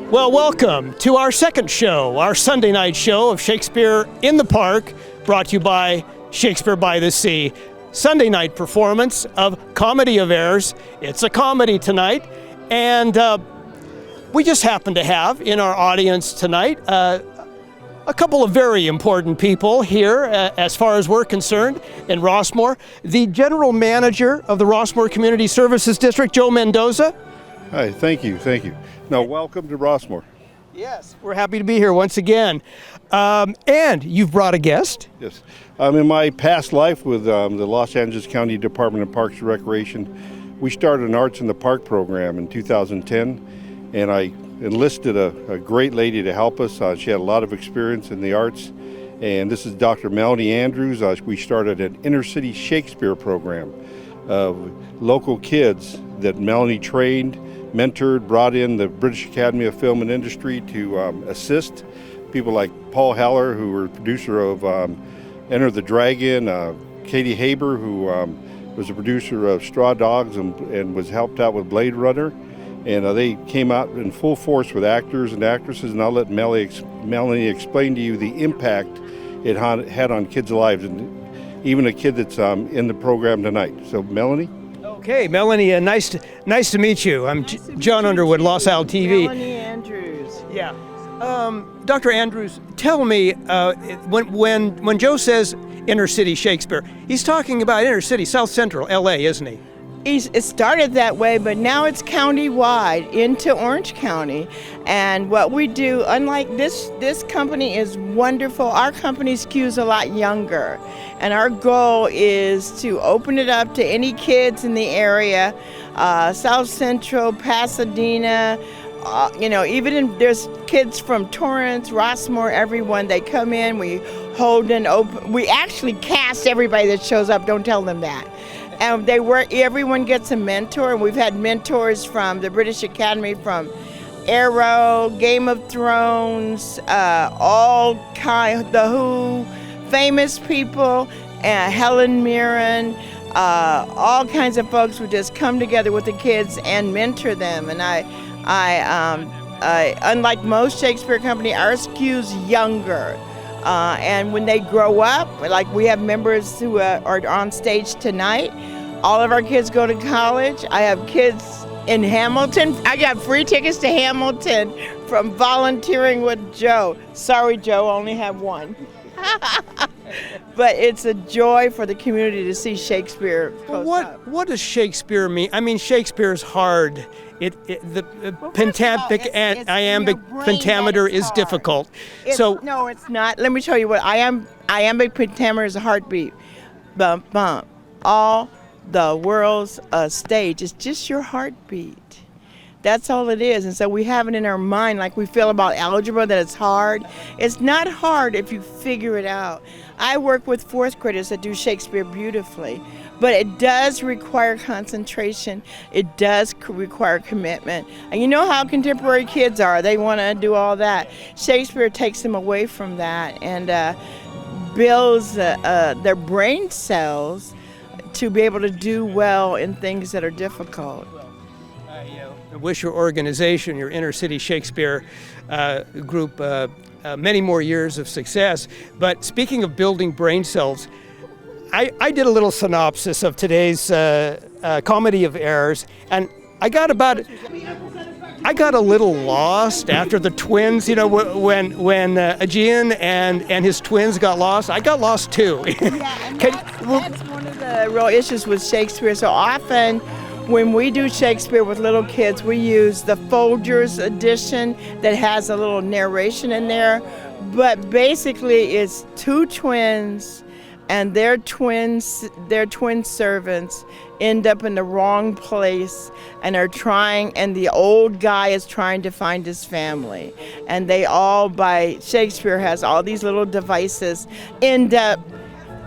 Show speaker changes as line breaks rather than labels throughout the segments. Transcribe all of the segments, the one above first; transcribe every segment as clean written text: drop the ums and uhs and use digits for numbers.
Well, welcome to our second show, our Sunday night show of Shakespeare in the Park, brought to you by Shakespeare by the Sea. Sunday night performance of Comedy of Errors. It's a comedy tonight, and we just happen to have in our audience tonight a couple of very important people here as far as we're concerned in Rossmore. The General Manager of the Rossmore Community Services District, Joe Mendoza.
Hi, thank you. Now, welcome to Rossmore.
Yes, we're happy to be here once again. And you've brought a guest.
Yes. In my past life with the Los Angeles County Department of Parks and Recreation, we started an Arts in the Park program in 2010, and I enlisted a great lady to help us. She had a lot of experience in the arts, and this is Dr. Melanie Andrews. We started an inner city Shakespeare program of local kids that Melanie trained, mentored, brought in the British Academy of Film and Industry to assist people like Paul Heller, who were producer of Enter the Dragon, Katie Haber, who was a producer of Straw Dogs and was helped out with Blade Runner. And they came out in full force with actors and actresses, and I'll let Melanie explain to you the impact it had on kids' lives, and even a kid that's in the program tonight. So, Melanie?
Okay, Melanie, nice to meet you. I'm John Underwood, Los Al TV.
Melanie Andrews.
Yeah. Dr. Andrews, tell me, when Joe says inner city Shakespeare, he's talking about inner city, South Central LA, isn't he?
It started that way, but now it's county-wide into Orange County. And what we do, unlike this company is wonderful. Our company skews a lot younger. And our goal is to open it up to any kids in the area, South Central, Pasadena, there's kids from Torrance, Rossmore, everyone. They come in, we hold an open, we actually cast everybody that shows up, don't tell them that. And everyone gets a mentor, and we've had mentors from the British Academy, from Arrow, Game of Thrones, The Who, famous people, Helen Mirren, all kinds of folks who just come together with the kids and mentor them. And I unlike most Shakespeare company, ours skews younger. And when they grow up, like we have members who are on stage tonight, all of our kids go to college. I have kids in Hamilton. I got free tickets to Hamilton from volunteering with Joe. Sorry, Joe, only have one. But it's a joy for the community to see Shakespeare post up.
What does Shakespeare mean? I mean, Shakespeare's hard. The pentampic and iambic pentameter is difficult.
No, it's not. Let me tell you what iambic pentameter is a heartbeat. Bump, bump. All the world's a stage. It's just your heartbeat. That's all it is. And so we have it in our mind, like we feel about algebra, that it's hard. It's not hard if you figure it out. I work with fourth graders that do Shakespeare beautifully, but it does require concentration. It does require commitment. And you know how contemporary kids are. They want to do all that. Shakespeare takes them away from that and builds their brain cells to be able to do well in things that are difficult.
I wish your organization, your Inner City Shakespeare group, many more years of success. But speaking of building brain cells, I did a little synopsis of today's Comedy of Errors, and I got a little lost after the twins, when Aegean and his twins got lost. I got lost too.
Yeah, and that's one of the real issues with Shakespeare. So often when we do Shakespeare with little kids, we use the Folgers edition that has a little narration in there. But basically it's two twins and their twin servants end up in the wrong place and the old guy is trying to find his family, and they all, by Shakespeare has all these little devices, end up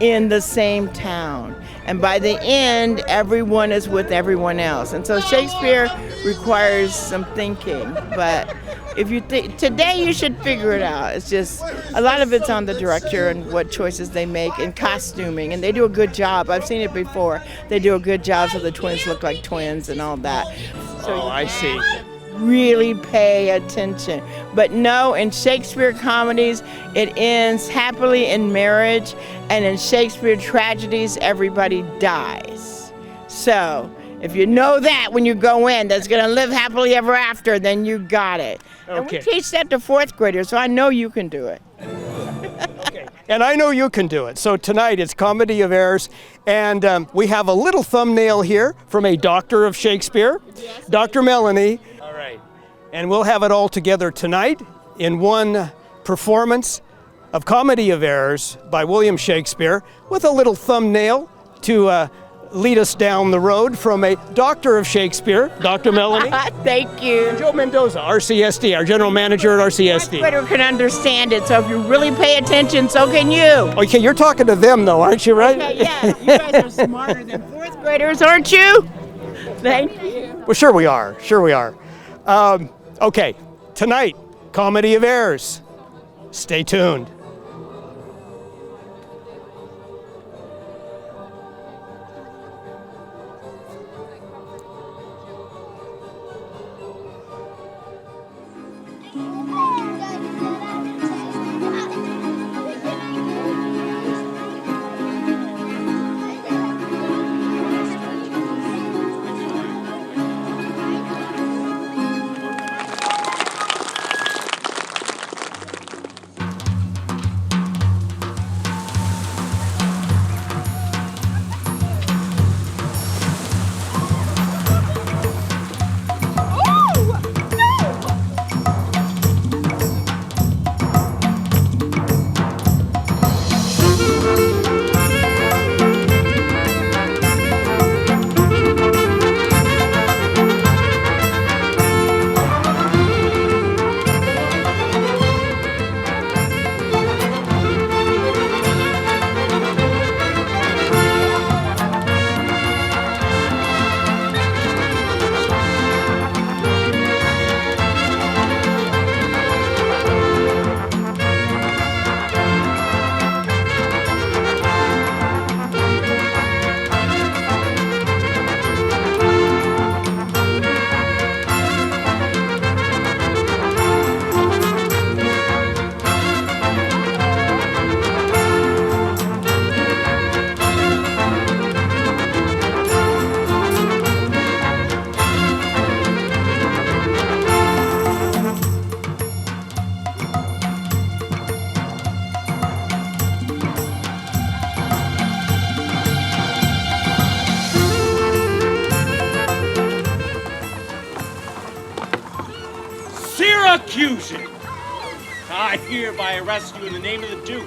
in the same town, and by the end everyone is with everyone else. And so Shakespeare requires some thinking, but if you today you should figure it out. It's just a lot of it's on the director and what choices they make in costuming, and they do a good job. I've seen it before. They do a good job so the twins look like twins and all that. So
I see.
Really pay attention. But no, in Shakespeare comedies, it ends happily in marriage, and in Shakespeare tragedies, everybody dies. So if you know that when you go in, that's going to live happily ever after, then you got it.
Okay.
And we teach that to fourth graders, so I know you can do it.
Okay. And I know you can do it. So tonight it's Comedy of Errors, and we have a little thumbnail here from a doctor of Shakespeare, yes, Dr. Melanie. All right. And we'll have it all together tonight in one performance of Comedy of Errors by William Shakespeare, with a little thumbnail to lead us down the road from a doctor of Shakespeare, Dr. Melanie.
Thank you.
And Joe Mendoza, RCSD, our general manager at RCSD.
Twitter can understand it, so if you really pay attention, so can you.
Okay, you're talking to them though, aren't you, right?
Okay, yeah, you guys are smarter than fourth graders, aren't you? Thank you.
Well, sure we are, sure we are. Okay, tonight, Comedy of Errors. Stay tuned.
Accusing. I hereby arrest you in the name of the Duke.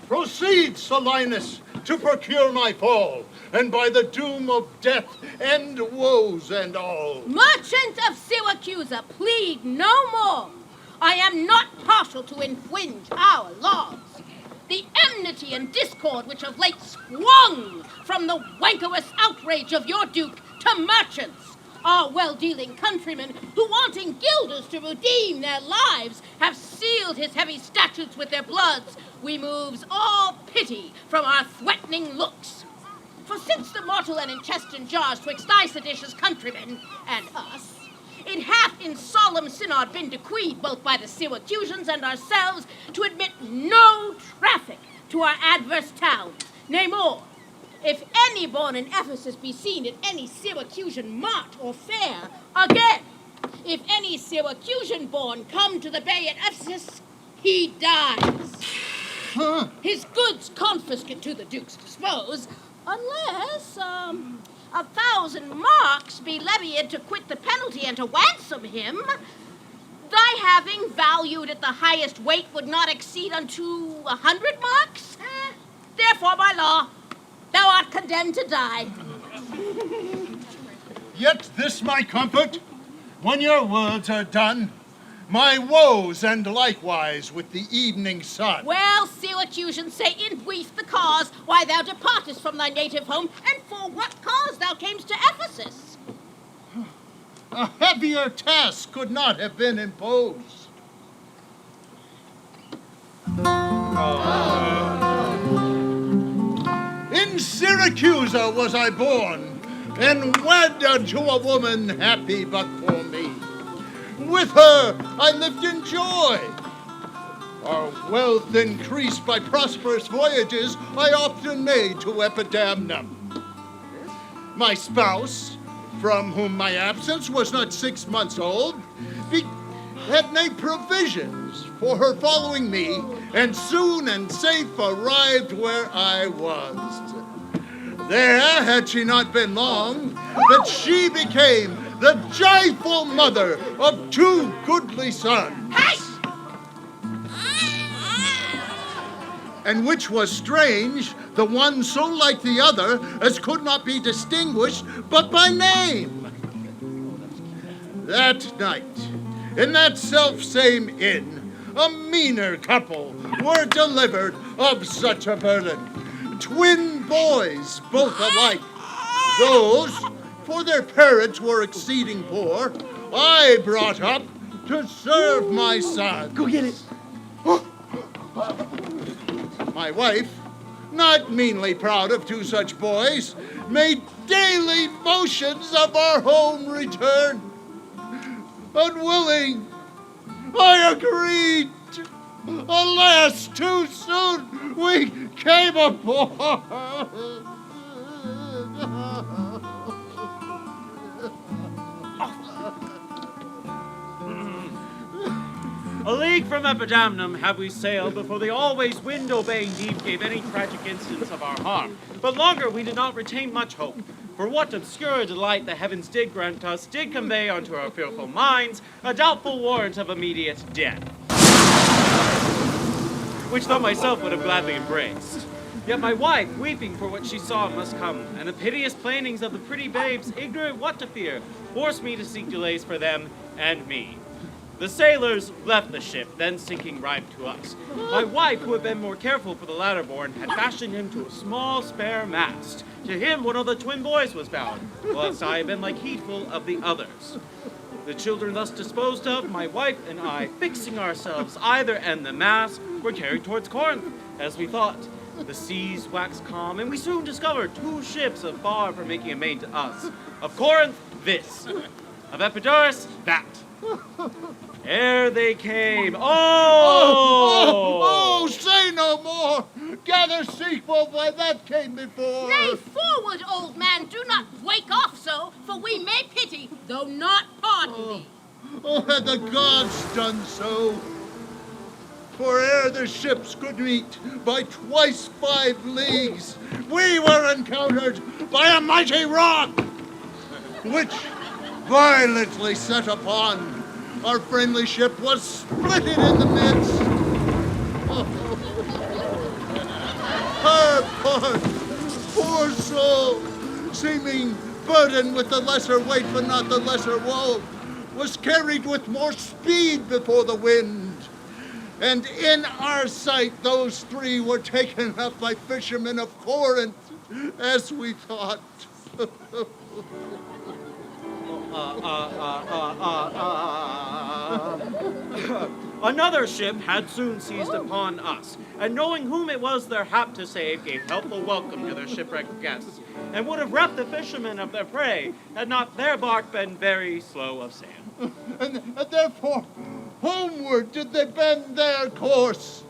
Proceed, Solinus, to procure my fall, and by the doom of death end woes and all.
Merchant of Syracuse, plead no more. I am not partial to infringe our laws. The enmity and discord which of late sprung from the wankerous outrage of your duke to merchants, our well-dealing countrymen who, wanting guilders to redeem their lives, have sealed his heavy statutes with their bloods, removes all pity from our threatening looks. For since the mortal and intestine jars twixt thy seditious countrymen and us, it hath in solemn synod been decreed both by the Syracusans and ourselves to admit no traffic to our adverse towns. Nay more, if any born in Ephesus be seen at any Syracusan mart or fair, again, if any Syracusan born come to the bay at Ephesus, he dies. his goods confiscate to the Duke's dispose, unless, 1,000 marks be levied to quit the penalty and to ransom him, thy having valued at the highest weight would not exceed unto 100 marks. Therefore, by law, thou art condemned to die.
Yet this my comfort, when your words are done, my woes end likewise with the evening sun.
Well, Syracusan, say in brief the cause why thou departest from thy native home, and for what cause thou camest to Ephesus.
A heavier task could not have been imposed. In Syracusa was I born, and wed unto a woman happy but for me. With her I lived in joy. Our wealth increased by prosperous voyages I often made to Epidamnum. My spouse, from whom my absence was not 6 months old, had made provisions for her following me, and soon and safe arrived where I was. There, had she not been long, that she became the joyful mother of 2 goodly sons.
Hey!
And which was strange, the one so like the other as could not be distinguished but by name. That night, in that self-same inn, a meaner couple were delivered of such a burden. Twin boys, both alike. Those, for their parents were exceeding poor, I brought up to serve my son.
Go get it.
My wife, not meanly proud of 2 such boys, made daily motions of our home return. Unwilling, I agreed. Alas, too soon we came aboard.
A league from Epidamnum have we sailed before the always wind-obeying deep gave any tragic instance of our harm. But longer we did not retain much hope. For what obscure delight the heavens did grant us did convey unto our fearful minds a doubtful warrant of immediate death, which though myself would have gladly embraced. Yet my wife, weeping for what she saw must come, and the piteous plainings of the pretty babes, ignorant what to fear, forced me to seek delays for them and me. The sailors left the ship, then sinking right to us. My wife, who had been more careful for the latter born, had fashioned him to a small spare mast. To him one of the twin boys was bound, whilst I had been like heedful of the others. The children thus disposed of, my wife and I, fixing ourselves either end the mast, were carried towards Corinth, as we thought. The seas waxed calm, and we soon discovered 2 ships afar from making a main to us. Of Corinth, this. Of Epidaurus, that. Ere they came,
Oh, say no more. Gather sequel why that came before.
Nay, forward, old man, do not wake off so, for we may pity, though not pardon thee.
Oh, had the gods done so. For ere the ships could meet by twice 5 leagues, we were encountered by a mighty rock, which, violently set upon, our friendly ship was splitted in the midst. Her part, poor soul, seeming burdened with the lesser weight but not the lesser woe, was carried with more speed before the wind. And in our sight those 3 were taken up by fishermen of Corinth, as we thought.
Another ship had soon seized upon us, and knowing whom it was their hap to save, gave helpful welcome to their shipwrecked guests, and would have reft the fishermen of their prey, had not their bark been very slow of sail.
And therefore, homeward did they bend their course.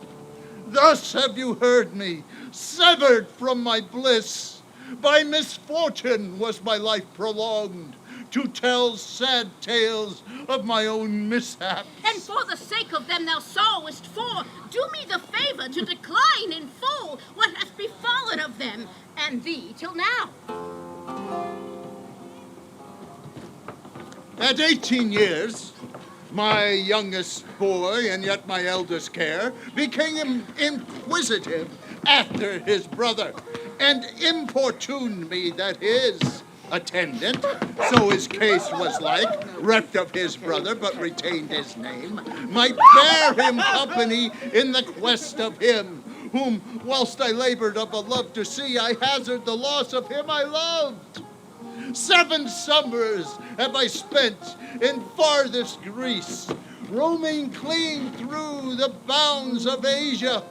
Thus have you heard me, severed from my bliss. By misfortune was my life prolonged, to tell sad tales of my own mishaps.
And for the sake of them thou sorrowest for, do me the favor to decline in full what hath befallen of them and thee till now.
At 18 years, my youngest boy, and yet my eldest care, became inquisitive after his brother, and importuned me that his attendant, so his case was like, reft of his brother, but retained his name, might bear him company in the quest of him, whom, whilst I labored of a love to see, I hazard the loss of him I loved. 7 summers have I spent in farthest Greece, roaming clean through the bounds of Asia,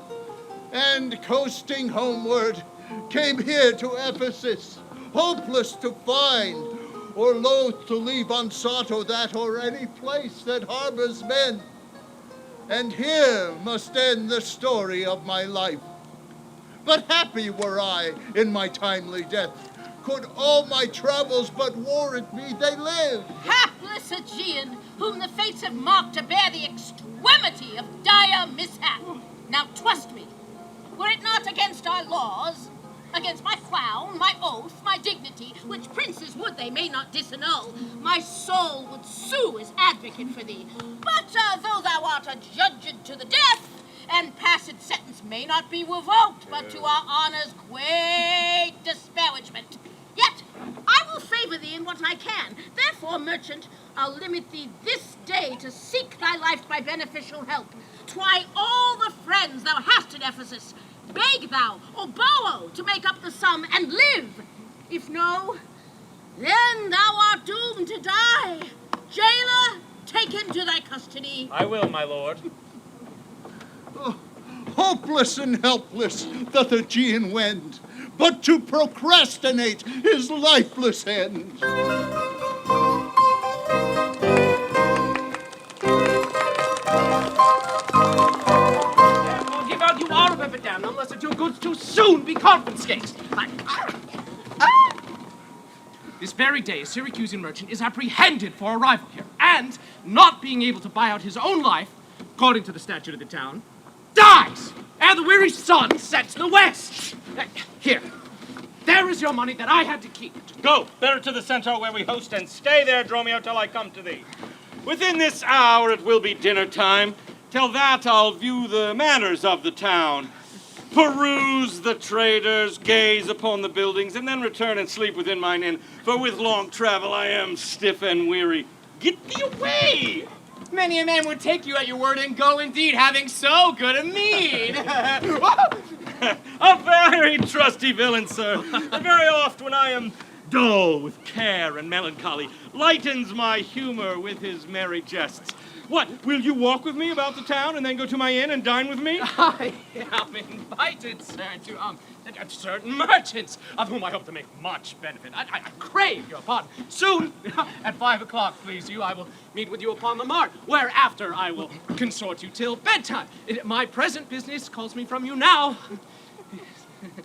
and coasting homeward, came here to Ephesus, hopeless to find, or loath to leave unsought or that or any place that harbors men. And here must end the story of my life. But happy were I in my timely death, could all my travels but warrant me they live.
Hapless Aegean, whom the fates have marked to bear the extremity of dire mishap. Now trust me, were it not against our laws, against my crown, my oath, my dignity, which princes would they may not disannul, my soul would sue as advocate for thee. But though thou art adjudged to the death, and passed sentence may not be revoked, but to our honor's great disparagement, yet I will favor thee in what I can. Therefore, merchant, I'll limit thee this day to seek thy life by beneficial help. Try all the friends thou hast in Ephesus. Beg thou or borrow to make up the sum and live. If no, then thou art doomed to die. Jailer, take him to thy custody.
I will, my lord.
Hopeless and helpless doth Aegean wend, but to procrastinate his lifeless end.
I'll give out you all of it down, unless that your goods too soon be confiscated. This very day, a Syracusan merchant is apprehended for arrival here, and, not being able to buy out his own life, according to the statute of the town, dies, and the weary sun sets the west. Here, there is your money that I had to keep.
Go, better to the centaur where we host, and stay there, Dromio, till I come to thee. Within this hour it will be dinner time. Till that I'll view the manners of the town, peruse the traders, gaze upon the buildings, and then return and sleep within mine inn, for with long travel I am stiff and weary. Get thee away!
Many a man would take you at your word and go indeed, having so good a meed.
A very trusty villain, sir. And very oft when I am dull with care and melancholy, lightens my humor with his merry jests. What, will you walk with me about the town and then go to my inn and dine with me?
I am invited, sir, to certain merchants, of whom I hope to make much benefit. I crave your pardon. Soon, at 5 o'clock, please you, I will meet with you upon the mart, whereafter I will consort you till bedtime. My present business calls me from you now.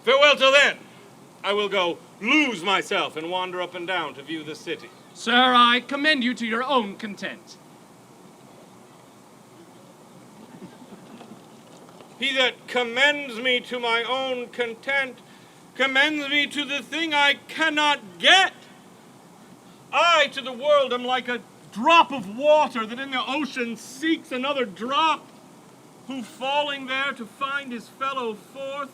Farewell till then. I will go lose myself and wander up and down to view the city.
Sir, I commend you to your own content.
He that commends me to my own content commends me to the thing I cannot get. I to the world am like a drop of water that in the ocean seeks another drop, who falling there to find his fellow forth,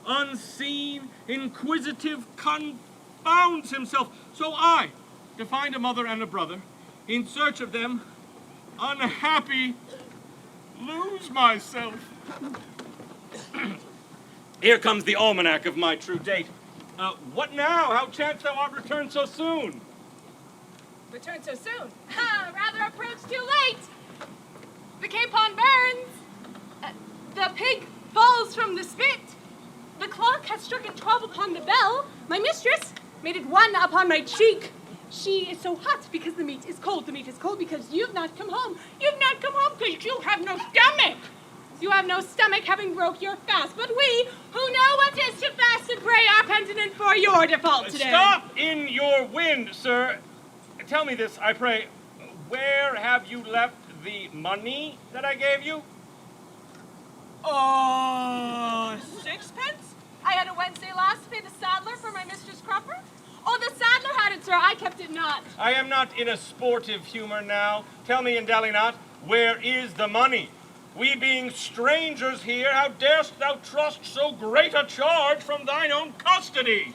unseen, inquisitive, confounds himself. So I, to find a mother and a brother, in search of them, unhappy, lose myself. Here comes the almanac of my true date. What now? How chance thou art returned so soon?
Returned so soon? Rather approached too late. The capon burns. The pig falls from the spit. The clock hath struck at 12 upon the bell. My mistress made it 1 upon my cheek. She is so hot because the meat is cold. The meat is cold because you've not come home. You've not come home because you have no stomach. You have no stomach, having broke your fast. But we, who know what is to fast and pray, are penitent for your default today.
Stop in your wind, sir. Tell me this, I pray. Where have you left the money that I gave you?
Oh,
I am not in a sportive humor now. Tell me, Indalinat, where is the money? We being strangers here, how darest thou trust so great a charge from thine own custody?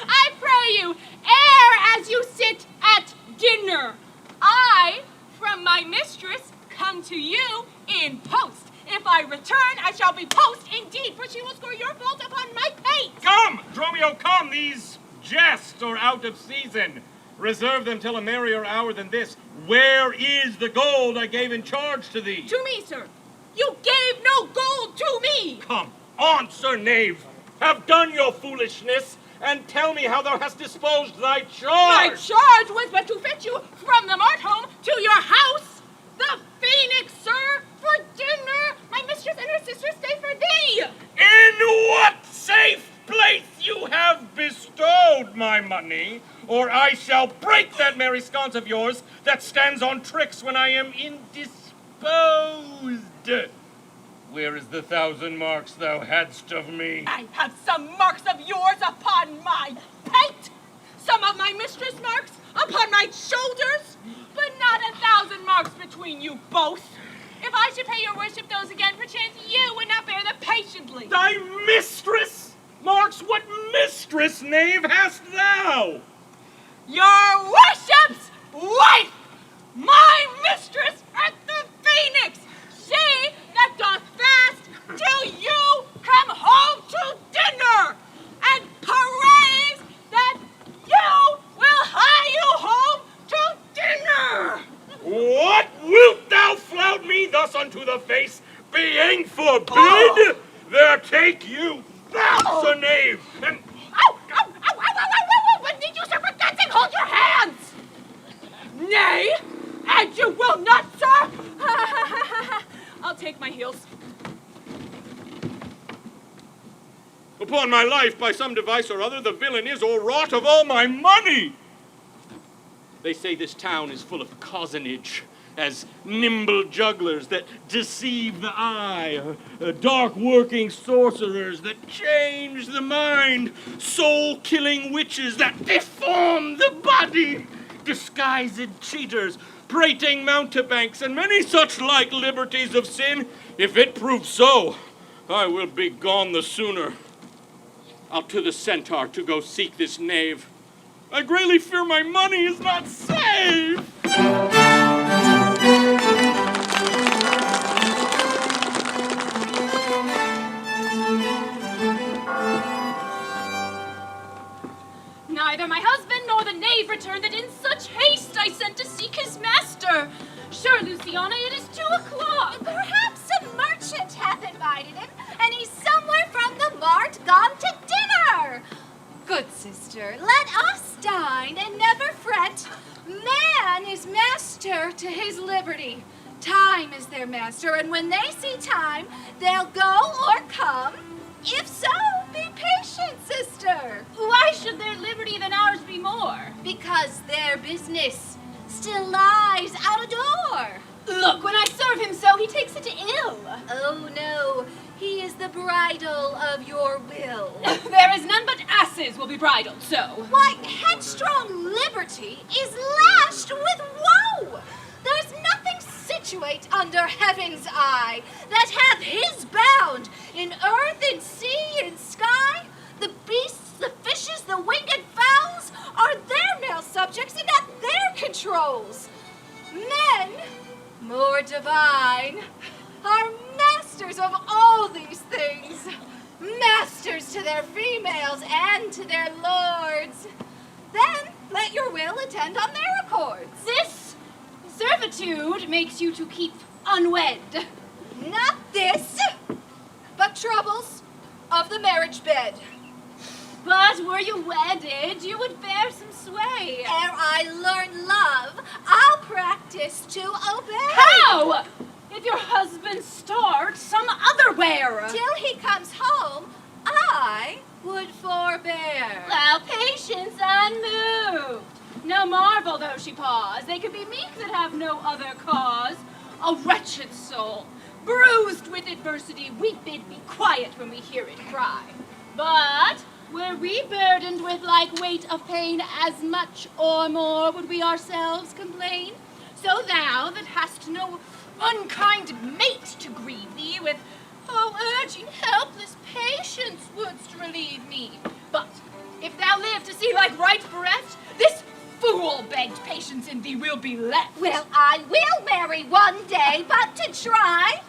I pray you, err as you sit at dinner. I, from my mistress, come to you in post. If I return, I shall be post indeed, for she will score your fault upon my pate.
Come, Dromio, come, these jests are out of season. Reserve them till a merrier hour than this. Where is the gold I gave in charge to thee?
To me, sir. You gave no gold to me.
Come, answer, knave. Have done your foolishness, and tell me how thou hast disposed thy charge.
My charge was but to fetch you from the mart home to your house. The Phoenix, sir, for dinner. My mistress and her sister stay for thee.
In what safe place you have bestowed my money, or I shall break that merry sconce of yours that stands on tricks when I am indisposed. Where is the 1,000 marks thou hadst of me?
I have some marks of yours upon my pate, some of my mistress' marks upon my shoulders, but not 1,000 marks between you both. If I should pay your worship those again, perchance you would not bear them patiently.
Thy mistress? Marks, what mistress, knave, hast thou?
Your worship's wife, my mistress at the Phoenix, she that doth fast till you come home to dinner, and prays that you will hie you home to dinner.
What? Wilt thou flout me thus unto the face, being forbid? There take you, that's a knave, and...
Ow! Ow! Ow! Ow! Ow! Ow! Ow! What did you, sir, for God's sake, hold your hands! Nay, and you will not, sir! I'll take my heels.
Upon my life, by some device or other, the villain is o'erwrought of all my money. They say this town is full of cozenage, as nimble jugglers that deceive the eye, dark working sorcerers that change the mind, soul-killing witches that deform the body, disguised cheaters, prating mountebanks, and many such like liberties of sin. If it prove so, I will be gone the sooner. Out to the centaur to go seek this knave. I greatly fear my money is not safe.
Neither my husband nor the knave returned, that in such haste I sent to seek his master. Sure, Luciana, it is 2:00.
Perhaps a merchant hath invited him, and he's somewhere from the mart gone to dinner. Good sister, let us dine and never fret. Man is master to his liberty. Time is their master, and when they see time, they'll go or come. If so, be patient, sister.
Why should their liberty than ours be more?
Because their business still lies out a door.
Look, when I serve him so, he takes it ill.
Oh no, he is the bridle of your will.
There is none but asses will be bridled so.
Why, headstrong liberty is lashed with woe. There's nothing situate under heaven's eye that hath his bound in earth, in sea, in sky. The beasts, the fishes, the winged fowls are their male subjects and at their controls. Men, more divine, are masters of all these things. Masters to their females and to their lords. Then let your will attend on their accords.
This servitude makes you to keep unwed.
Not this, but troubles of the marriage bed.
But were you wedded, you would bear some sway.
Ere I learn love, I'll practice to obey.
How? If your husband starts some other where.
Till he comes home, I would forbear.
Thou patience unmoved. No marvel though she pause. They can be meek that have no other cause. A wretched soul, bruised with adversity, we bid be quiet when we hear it cry. But were we burdened with like weight of pain, as much or more would we ourselves complain? So thou that hast no unkind mate to grieve thee with, urging helpless patience wouldst relieve me. But if thou live to see like right bereft, this fool-begged patience in thee will be left.
Well, I will marry one day, but to try.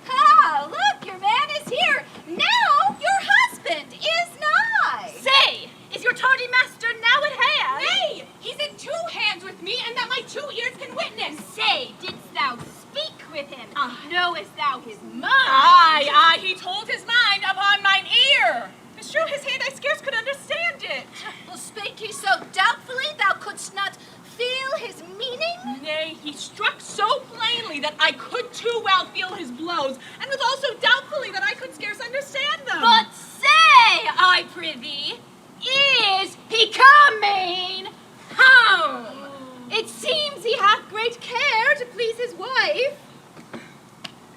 Ah, look, your man is here. Now your husband is nigh.
Say, is your tardy master now at hand?
Nay, he's in two hands with me, and that my 2 ears can witness.
Say, didst thou speak with him? Knowest thou his mind?
Aye, he told his mind upon mine ear. It's true, his hand, I scarce could understand it.
Well, spake he so doubtfully thou couldst not feel his meaning?
Nay, he struck so plainly that I could too well feel his blows, and was also doubtfully that I could scarce understand them.
But say, I prithee, is he coming home? It seems he hath great care to please his wife.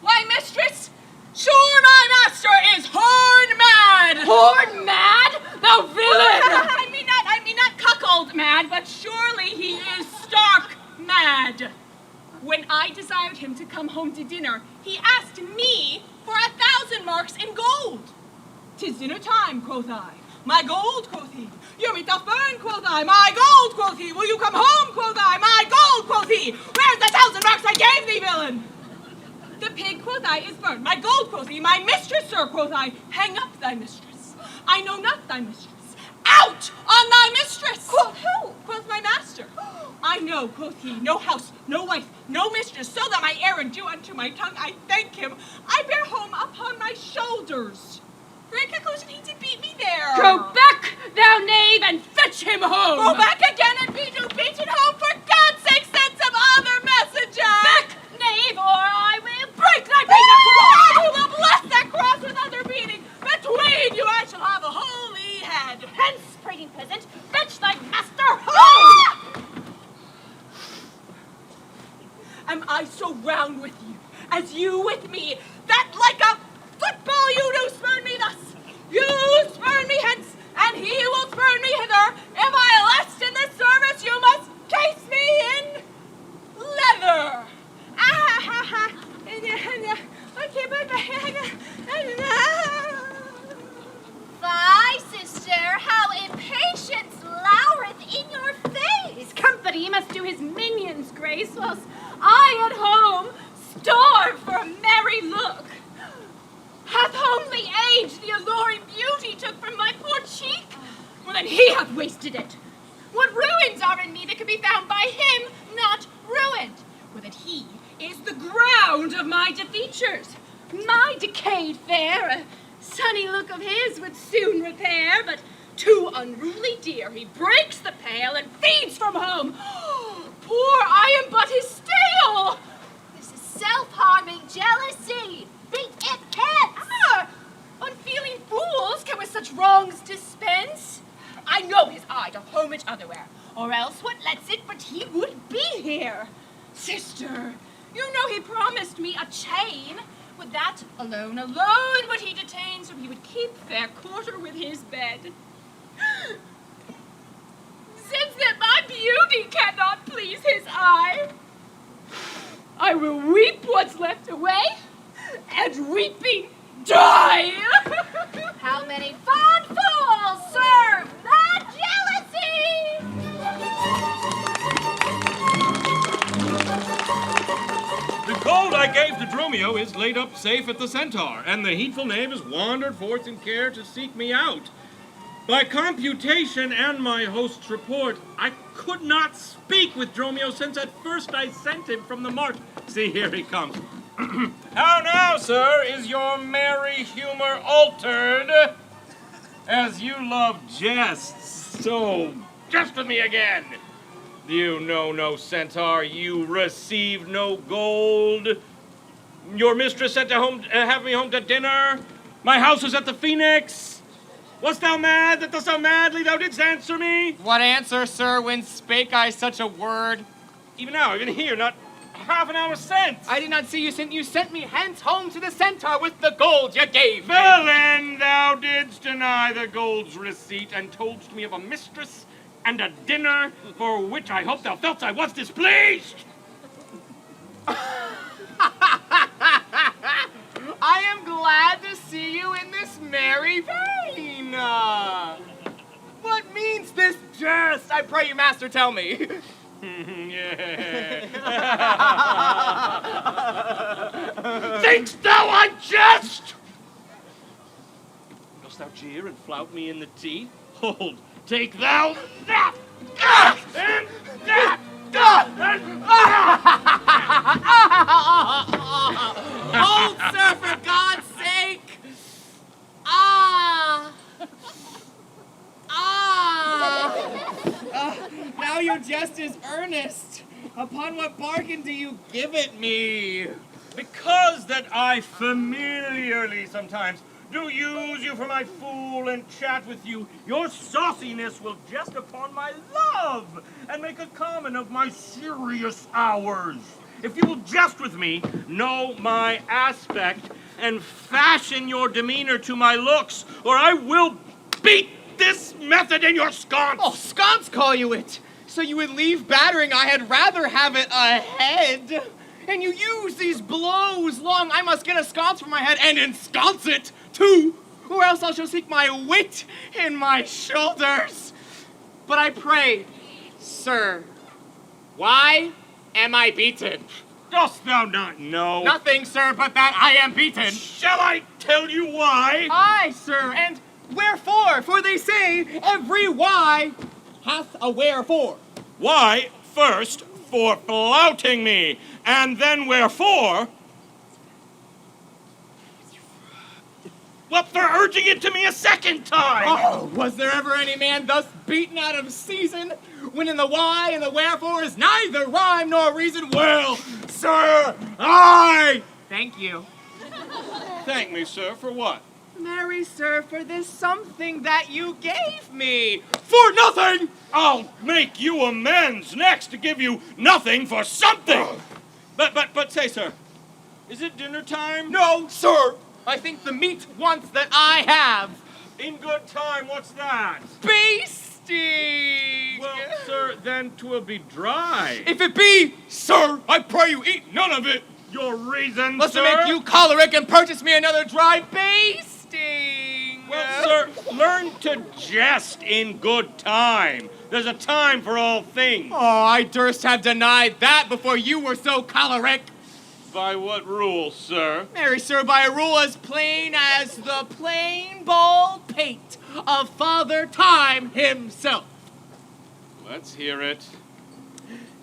Why, mistress, sure my master is horn mad.
Horn mad, thou villain!
I mean not cuckold mad, but surely he is stark mad. When I desired him to come home to dinner, he asked me for 1,000 marks in gold. 'Tis dinner time, quoth I. My gold, quoth he. Your meat doth burn, quoth I. My gold, quoth he. Will you come home, quoth I. My gold, quoth he. Where's the 1,000 marks I gave thee, villain? The pig, quoth I, is burned. My gold, quoth he. My mistress, sir, quoth I. Hang up thy mistress. I know not thy mistress. Out on thy mistress! Quoth who? Quoth my master. I know, quoth he, no house, no wife, no mistress, so that my errand due unto my tongue, I thank him. I bear home upon my shoulders. For in conclusion, he did beat me there.
Go back, thou knave, and fetch him home!
Go back again and be no beaten home, for God's sake, send some other messenger!
Back, knave, or I will
Break thy painted cross! I will bless that cross with other beating. Between you I shall have a holy head.
hence, prating peasant, fetch thy master home!
Am I so round with you, as you with me, that like a football you do spurn me thus? You spurn me hence, and he will spurn me hither. If I lest in this service, you must case me in leather. Ah, ha, ha. Okay,
Fie, sister, how impatience loureth in your face.
His company must do his minions grace, whilst I at home starve for a merry look. Hath only age the alluring beauty took from my poor cheek? Well, then he hath wasted it. What ruins are in me that can be found by him not ruined? Well, that he is the ground of my defeatures. My decayed fair, a sunny look of his would soon repair, but too unruly dear, he breaks the pail and feeds from home. Poor I am but his stale.
This is self-harming jealousy. Beat it hence.
Unfeeling fools can with such wrongs dispense. I know his eye doth homage otherwhere, or else what lets it but he would be here. Sister, you know he promised me a chain. With that alone would he detain, so he would keep fair quarter with his bed. Since that my beauty cannot please his eye, I will weep what's left away, and weeping die.
How many fond fools serve that jealousy?
The gold I gave to Dromio is laid up safe at the Centaur, and the heedful knave has wandered forth in care to seek me out. By computation and my host's report, I could not speak with Dromio since at first I sent him from the mart. See, here he comes. How now, sir, is your merry humor altered? As you love jests, so jest with me again. You know no centaur, you receive no gold. Your mistress sent to have me home to dinner. My house is at the Phoenix. Wast thou mad that thus so madly thou didst answer me?
What answer, sir, when spake I such a word?
Even now, even here, not half an hour since.
I did not see you since you sent me hence home to the centaur with the gold you gave me.
Villain, thou didst deny the gold's receipt, and toldst me of a mistress and a dinner, for which I hope thou felt I was displeased.
I am glad to see you in this merry vein. What means this jest? I pray you, master, tell me.
Thinkst thou I jest? Dost thou jeer and flout me in the teeth? Hold, take thou that! And that!
Hold, sir, for God's sake! Now your jest is earnest. Upon what bargain do you give it me?
Because that I familiarly sometimes do use you for my fool and chat with you, your sauciness will jest upon my love and make a common of my serious hours. If you will jest with me, know my aspect, and fashion your demeanor to my looks, or I will beat this method in your sconce.
Oh, sconce call you it. So you would leave battering, I had rather have it ahead. And you use these blows long, I must get a sconce for my head and ensconce it, too, or else I shall seek my wit in my shoulders. But I pray, sir, why am I beaten?
Dost thou not know?
Nothing, sir, but that I am beaten.
Shall I tell you why?
Aye, sir, and wherefore? For they say, every why hath a wherefore.
Why, first, for flouting me, and then wherefore? What, for urging it to me a second time?
Oh, was there ever any man thus beaten out of season, when in the why and the wherefore is neither rhyme nor reason? Well, sir, I thank you.
Thank me, sir, for what?
Marry, sir, for this something that you gave me. For nothing!
I'll make you amends next to give you nothing for something. But say, sir, is it dinner time?
No, sir. I think the meat wants that I have.
In good time, what's that?
Basting!
Well, sir, then 'twill be dry.
If it be, sir, I pray you eat none of it.
Your reason,
Lest
sir?
to make you choleric and purchase me another dry basting.
Well, sir, learn to jest in good time. There's a time for all things.
Oh, I durst have denied that before you were so choleric.
By what rule, sir?
Marry, sir, by a rule as plain as the plain bald pate of Father Time himself.
Let's hear it.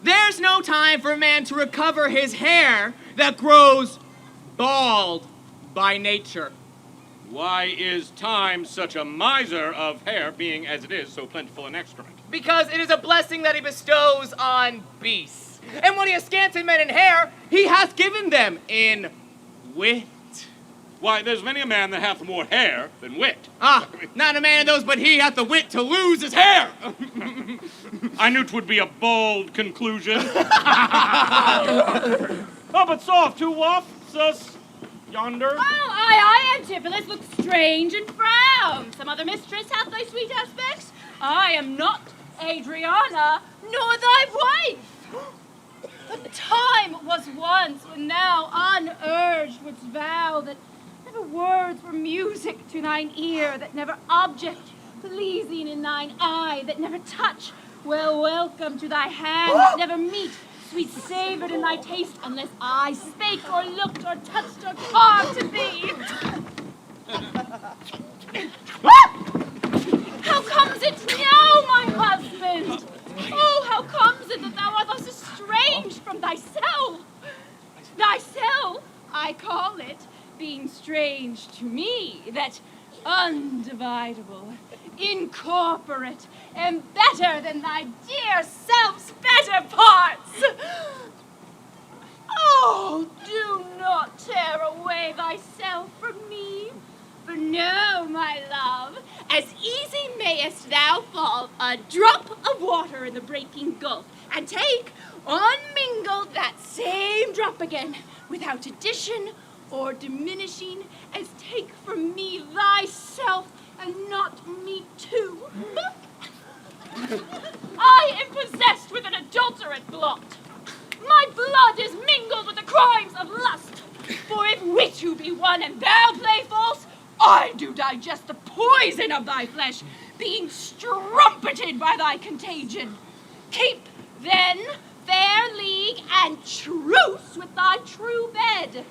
There's no time for a man to recover his hair that grows bald by nature.
Why is time such a miser of hair, being as it is so plentiful an excrement?
Because it is a blessing that he bestows on beasts. And when he has scant in men in hair, he hath given them in wit.
Why, there's many a man that hath more hair than wit.
Ah, not a man of those but he hath the wit to lose his hair.
I knew 'twould be a bold conclusion. Oh, but soft, who wafts us yonder?
Oh, I, Antipholus, look strange and frown. Some other mistress hath thy sweet aspects? I am not Adriana, nor thy wife. But time was once when thou unurged wouldst vow that never words were music to thine ear, that never object pleasing in thine eye, that never touch well welcome to thy hand, that never meat sweet savored in thy taste, unless I spake or looked or touched or carved to thee. How comes it now, my husband? Oh, how comes it that thou art thus estranged from thyself? Thyself, I call it, being strange to me, that undividable, incorporate, and better than thy dear self's better parts. Oh, do not tear away thyself from me. For know, my love, as easy mayest thou fall a drop of water in the breaking gulf, and take unmingled that same drop again, without addition or diminishing, as take from me thyself, and not me too. I am possessed with an adulterate blot. My blood is mingled with the crimes of lust. For if wit you be one and thou play false, I do digest the poison of thy flesh, being strumpeted by thy contagion. Keep, then, fair league and truce with thy true bed.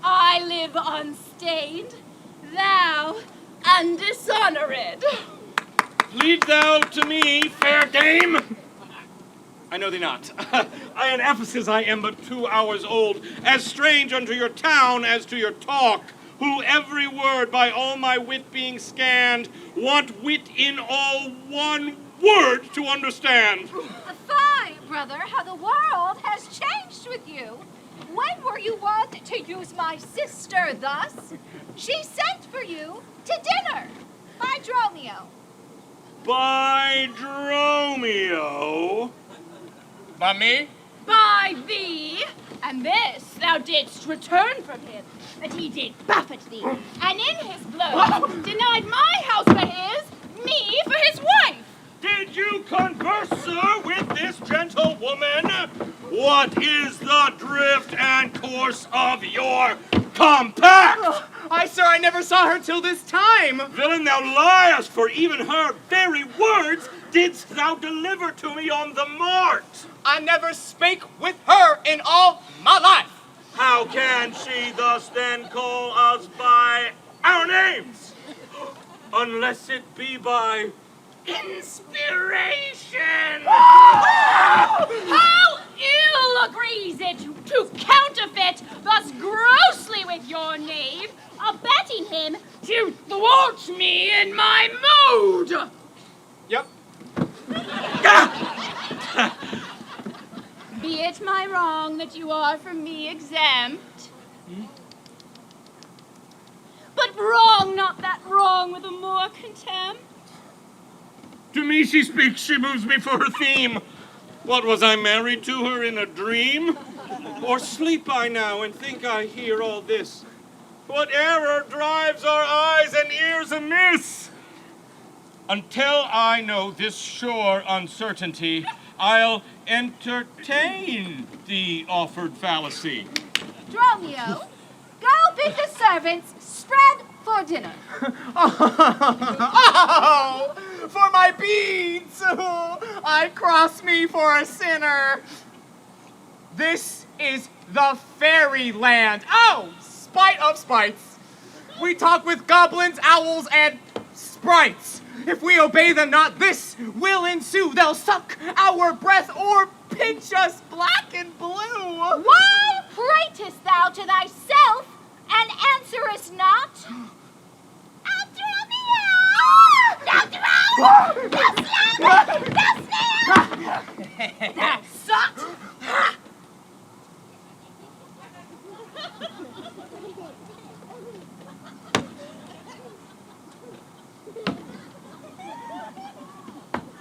I live unstained, thou undishonored.
Lead thou to me, fair dame. I know thee not. In Ephesus I am but 2 hours old, as strange unto your town as to your talk, who every word by all my wit being scanned, want wit in all one word to understand.
Fie, brother, how the world has changed with you. When were you wont to use my sister thus? She sent for you to dinner by Dromio.
By Dromio?
By me?
By thee, and this thou didst return from him, that he did buffet thee, and in his blows denied my house for his, me for his wife.
Did you converse, sir, with this gentlewoman? What is the drift and course of your compact?
I never saw her till this time.
Villain, thou liest, for even her very words didst thou deliver to me on the mart.
I never spake with her in all my life.
How can she thus then call us by our names? Unless it be by inspiration.
How ill agrees it to counterfeit thus grossly with your knave, abetting him to thwart me in my mood.
Yep.
Be it my wrong that you are from me exempt. But wrong not that wrong with a more contempt.
To me she speaks, she moves me for her theme. What, was I married to her in a dream? Or sleep I now and think I hear all this? What error drives our eyes and ears amiss? Until I know this sure uncertainty, I'll entertain the offered fallacy.
Dromio, go bid the servants spread for dinner.
Oh, for my beads! I cross me for a sinner. This is the fairyland. Oh, spite of spites. We talk with goblins, owls, and sprites. If we obey them not, this will ensue. They'll suck our breath or pinch us black and blue.
Why pratest thou to thyself and answerest not?
That sucked.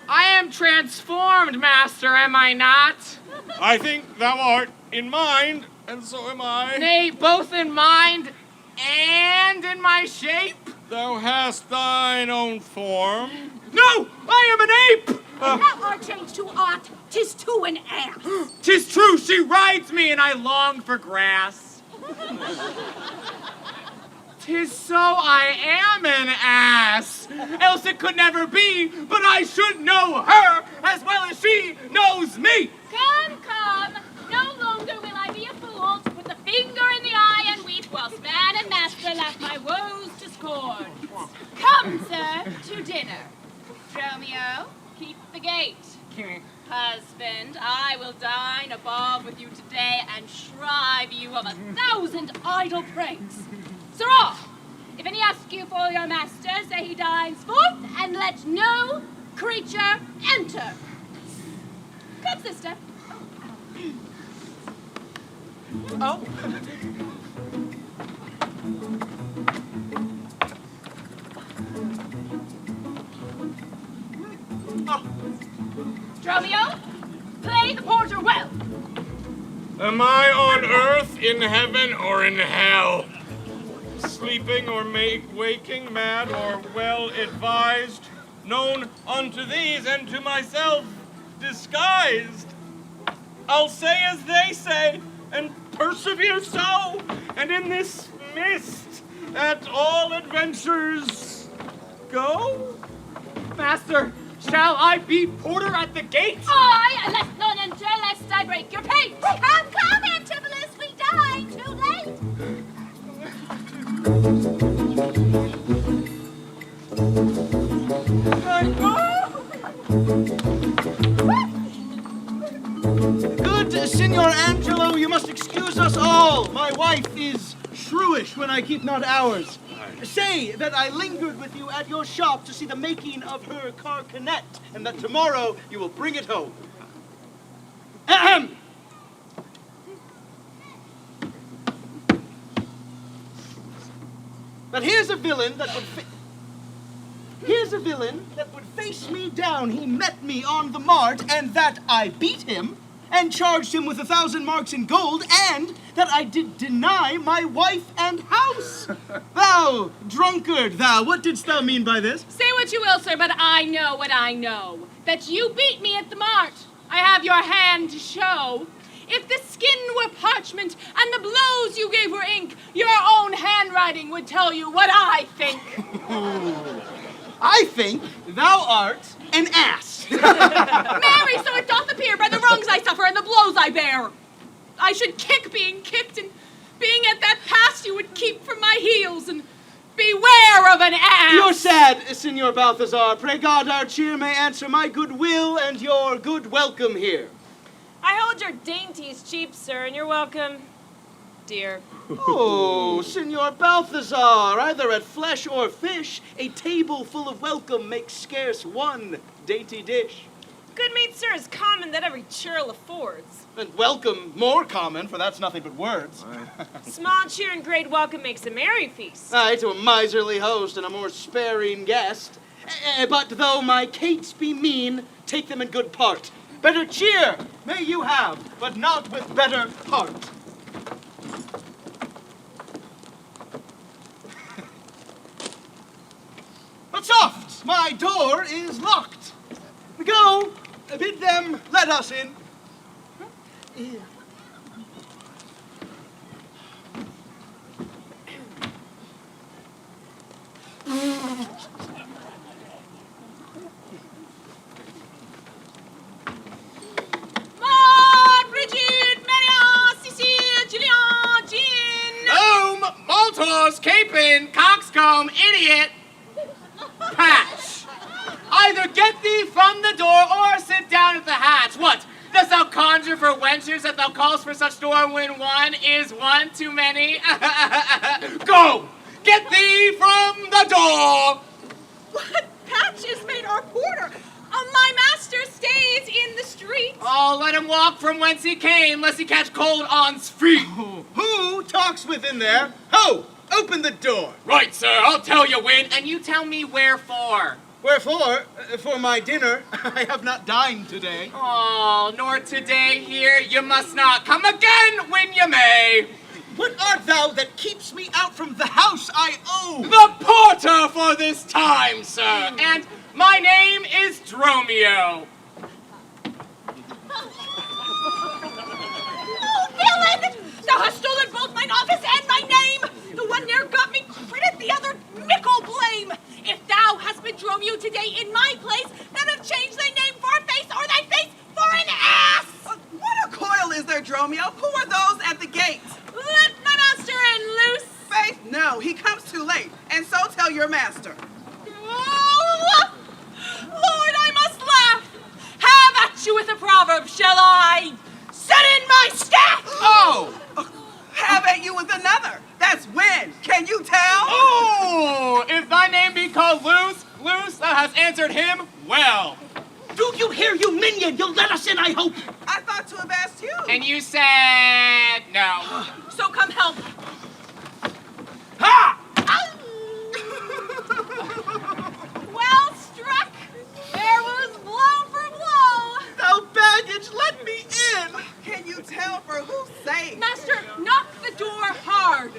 I am transformed, master, am I not?
I think thou art in mind, and so am I.
Nay, both in mind and in my shape?
Thou hast thine own form.
No, I am an ape!
And thou art changed to aught, 'tis to an ass.
'Tis true, she rides me and I long for grass. 'Tis so I am an ass, else it could never be, but I should know her as well as she knows me.
Come, come, no longer will I be a fool to put the finger in the eye and weep whilst man and master laugh my woes to scorn. Come, sir, to dinner. Romeo, keep the gate. Husband, I will dine above with you today and shrive you of 1,000 idle pranks. Sirrah, if any ask you for your master, say he dines forth, and let no creature enter. Come, sister.
Oh.
Romeo, play the porter well.
Am I on earth, in heaven, or in hell? Sleeping or waking, mad or well advised, known unto these and to myself disguised. I'll say as they say, and persevere so, and in this mist at all adventures go.
Master, shall I be porter at the gate?
I, lest none enter, lest I break your pace. Come, Antipholus, we dine too late.
Good Signor Angelo, you must excuse us all. My wife is shrewish when I keep not hours. Say that I lingered with you at your shop to see the making of her carcanet, and that tomorrow you will bring it home. Ahem! But here's a villain that would face me down. He met me on the mart, and that I beat him, and charged him with 1,000 marks in gold, and that I did deny my wife and house. Thou, drunkard, thou, what didst thou mean by this?
Say what you will, sir, but I know what I know. That you beat me at the mart. I have your hand to show. If the skin were parchment and the blows you gave were ink, your own handwriting would tell you what I think.
I think thou art an ass.
Marry, so it doth appear by the wrongs I suffer and the blows I bear. I should kick being kicked, and being at that pass you would keep from my heels, and beware of an ass.
You're sad, Signor Balthazar. Pray God our cheer may answer my good will and your good welcome here.
I hold your dainties cheap, sir, and you're welcome, dear.
Oh, Signor Balthazar, either at flesh or fish, a table full of welcome makes scarce one dainty dish.
Good meat, sir, is common that every churl affords.
And welcome more common, for that's nothing but words.
Small cheer and great welcome makes a merry feast.
Aye, to a miserly host and a more sparing guest. But though my cates be mean, take them in good part. Better cheer may you have, but not with better heart. But soft, my door is locked. Go, bid them let us in.
Maltose, Capon, Coxcomb, Idiot, Patch. Either get thee from the door or sit down at the hatch. What? Dost thou conjure for wenches that thou callst for such door when one is one too many? Go! Get thee from the door!
What? Patch is made our porter. My master stays in the street.
Oh, let him walk from whence he came, lest he catch cold on's feet.
Who talks within there? Ho! Open the door.
Right, sir, I'll tell you when, and you tell me wherefore.
Wherefore? For my dinner. I have not dined today.
Oh, nor today here. You must not come again when you may.
What art thou that keeps me out from the house I owe?
The porter for this time, sir, and my name is Dromio.
Oh, villain! Thou hast stolen both mine office and my name! The one ne'er got me credit, the other mickle blame! If thou hast been Dromio today in my place, then have changed thy name for a face, or thy face for an ass!
What a coil is there, Dromio? Who are those at the gate?
Let my master in, loose!
Faith, no, he comes too late, and so tell your master.
Oh, Lord, I must laugh! Have at you with a proverb, shall I? Set in my staff!
Oh! Have at you with another. That's when. Can you tell?
Oh, if thy name be called Loose, thou hast answered him well.
Do you hear, you minion? You'll let us in, I hope.
I thought to have asked you.
And you said no.
So come help.
Ha!
Well struck. There was blow for blow.
Thou baggage, let me in. Can you tell for whose ache.
Master, knock the door hard.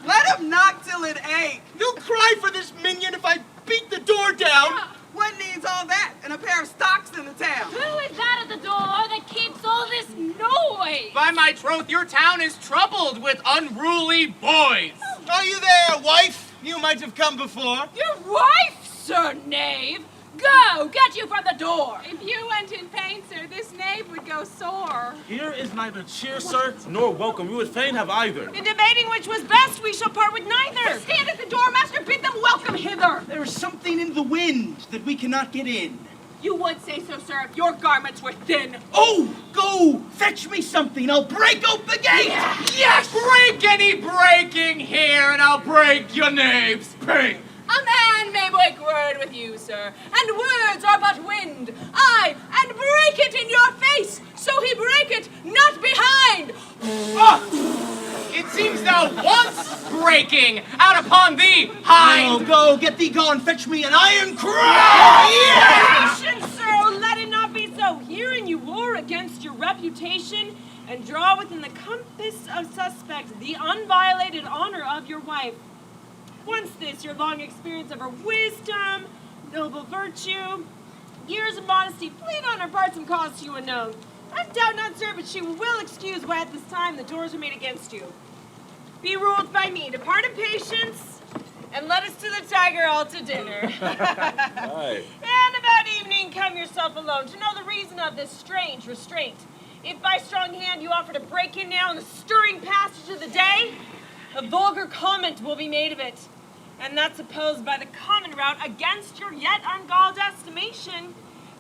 Let him knock till it ache.
You'll cry for this minion if I beat the door down.
What needs all that and a pair of stocks in the town?
Who is that at the door that keeps all this noise?
By my troth, your town is troubled with unruly boys.
Are you there, wife? You might have come before.
Your wife, sir knave? Go, get you from the door.
If you went in pain, sir, this knave would go sore.
Here is neither cheer, sir, nor welcome. You would fain have either.
In debating which was best, we shall part with neither.
Stand at the door, master, bid them welcome hither.
There is something in the wind that we cannot get in.
You would say so, sir, if your garments were thin.
Oh, go, fetch me something. I'll break open the gate.
Yes, break any breaking here, and I'll break your knave's pate.
A man may break word with you, sir, and words are but wind. Aye, and break it in your face, so he break it not behind.
It seems thou once breaking out upon thee, hind.
Go, get thee gone. Fetch me an iron crown.
Patience, sir, let it not be so. Herein you war against your reputation and draw within the compass of suspect the unviolated honor of your wife. Once this, your long experience of her wisdom, noble virtue, years of modesty plead on her part some cause to you unknown. I doubt not, sir, but she will excuse why at this time the doors are made against you. Be ruled by me. Depart in patience, and let us to the Tiger Hall to dinner.
Aye.
And about evening, come yourself alone to know the reason of this strange restraint. If by strong hand you offer to break in now in the stirring passage of the day, a vulgar comment will be made of it, and that's opposed by the common route against your yet ungalled estimation,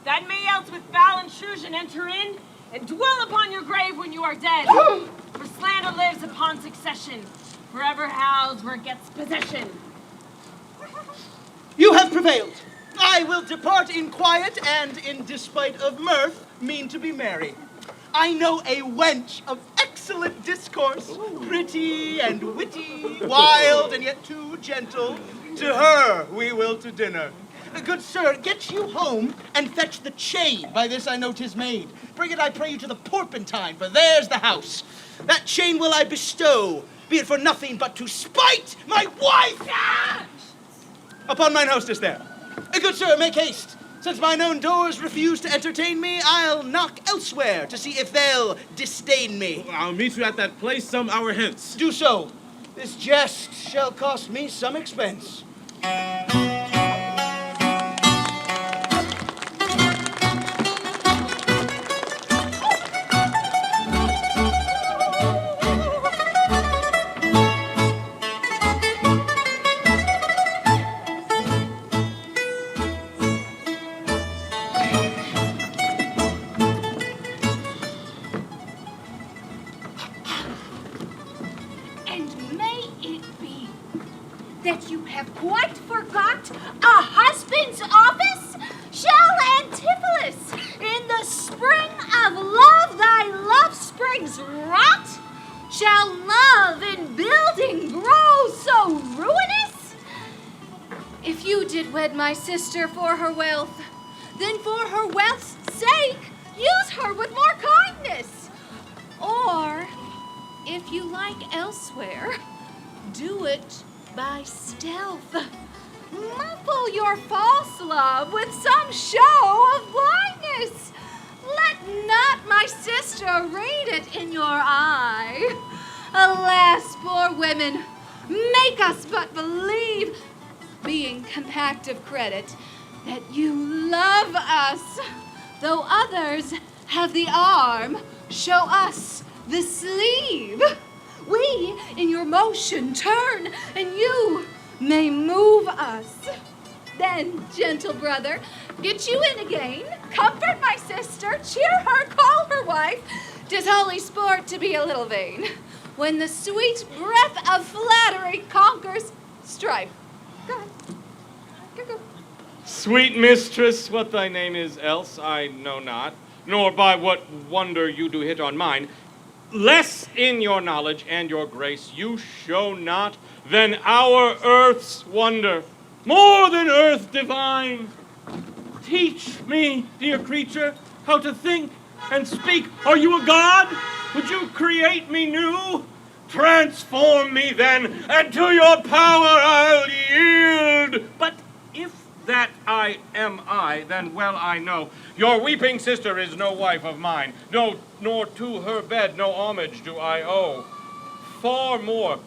that may else with foul intrusion enter in and dwell upon your grave when you are dead. For slander lives upon succession, forever housed where it gets possession.
You have prevailed. I will depart in quiet and, in despite of mirth, mean to be merry. I know a wench of excellent discourse, pretty and witty, wild and yet too gentle. To her we will to dinner. Good sir, get you home and fetch the chain. By this I know 'tis made. Bring it, I pray you, to the Porpentine, for there's the house. That chain will I bestow, be it for nothing but to spite my wife. Upon mine hostess there. Good sir, make haste. Since mine own doors refuse to entertain me, I'll knock elsewhere to see if they'll disdain me.
I'll meet you at that place some hour hence.
Do so. This jest shall cost me some expense.
That you have quite forgot a husband's office? Shall Antipholus, in the spring of love thy love springs rot? Shall love in building grow so ruinous? If you did wed my sister for her wealth, then for her wealth's sake, use her with more kindness. Or, if you like elsewhere, do it by stealth. Muffle your false love with some show of blindness. Let not my sister read it in your eye. Alas, poor women, make us but believe, being compact of credit, that you love us. Though others have the arm, show us the sleeve. We, in your motion, turn, and you may move us. Then, gentle brother, get you in again, comfort my sister, cheer her, call her wife. 'Tis holy sport to be a little vain, when the sweet breath of flattery conquers strife. Go ahead. Go.
Sweet mistress, what thy name is else I know not, nor by what wonder you do hit on mine. Less in your knowledge and your grace you show not than our earth's wonder, more than earth divine. Teach me, dear creature, how to think And speak, are you a god? Would you create me new? Transform me then, and to your power I'll yield. But if that I am I, then well I know your weeping sister is no wife of mine. No, nor to her bed no homage do I owe. Far more,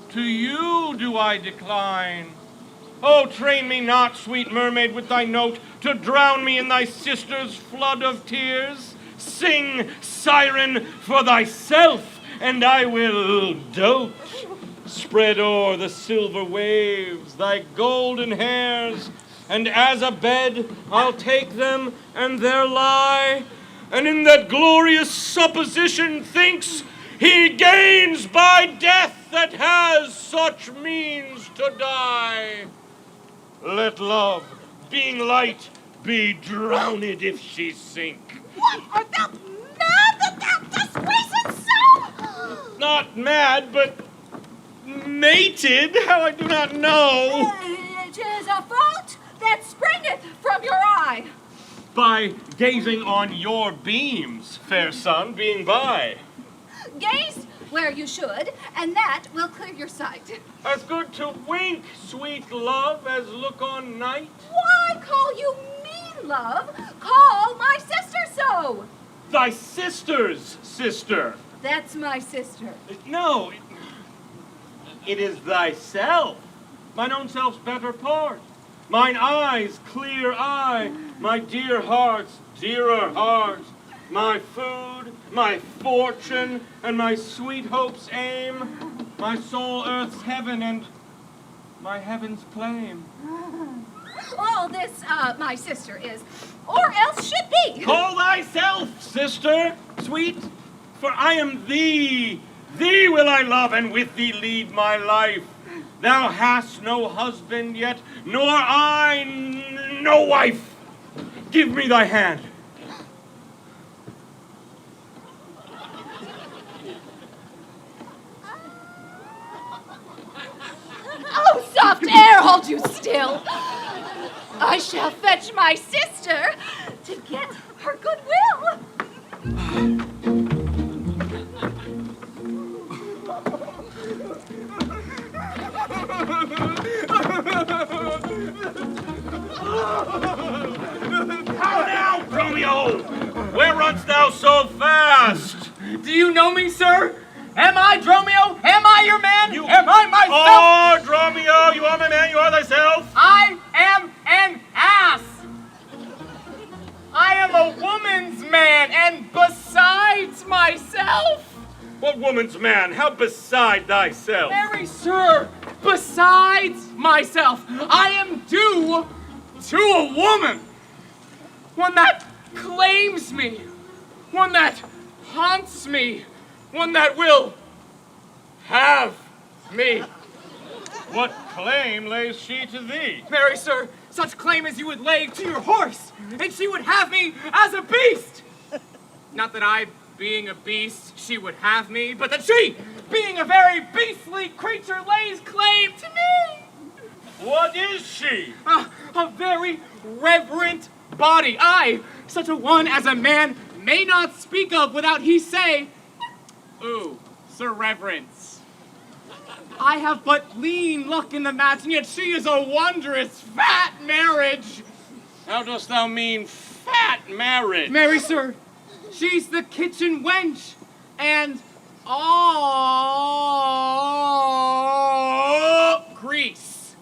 to you do I decline. Oh, train me not, sweet mermaid, with thy note, to drown me in thy sister's flood of tears. Sing, siren, for thyself, and I will dote. Spread o'er the silver waves thy golden hairs, and as a bed I'll take them, and there lie, and in that glorious supposition thinks he gains by death that has such means to die. Let love, being light, be drowned if she sink.
What? Art thou mad that thou dost reason so?
Not mad, but mated? How I do not know.
It is a fault that springeth from your eye.
By gazing on your beams, fair sun, being by.
Gaze where you should, and that will clear your sight.
As good to wink, sweet love, as look on night.
Why call you me, love? Call my sister so.
Thy sister's sister.
That's my sister.
No, it is thyself. Mine own self's better part. Mine eye's clear eye, my dear heart's dearer heart. My food, my fortune, and my sweet hope's aim. My soul earth's heaven, and my heaven's claim.
All this, my sister is, or else should be.
Call thyself, sister, sweet, for I am thee. Thee will I love, and with thee lead my life. Thou hast no husband yet, nor I no wife. Give me thy hand.
Oh, soft air, hold you still. I shall fetch my sister to get her goodwill.
How now, Romeo? Where runst thou so fast?
Do you know me, sir? Am I Dromio? Am I your man? Am I myself?
Oh, Dromio, you are my man, you are thyself.
I am an ass. I am a woman's man, and besides myself.
What woman's man? How beside thyself?
Marry, sir, besides myself, I am due to a woman. One that claims me. One that haunts me. One that will have me.
What claim lays she to thee?
Marry, sir, such claim as you would lay to your horse, and she would have me as a beast. Not that I, being a beast, she would have me, but that she, being a very beastly creature, lays claim to me.
What is she?
A very reverent body. I, such a one as a man may not speak of without he say, ooh, Sir Reverence. I have but lean luck in the match, and yet she is a wondrous fat marriage.
How dost thou mean fat marriage?
Marry, sir, she's the kitchen wench, and all grease.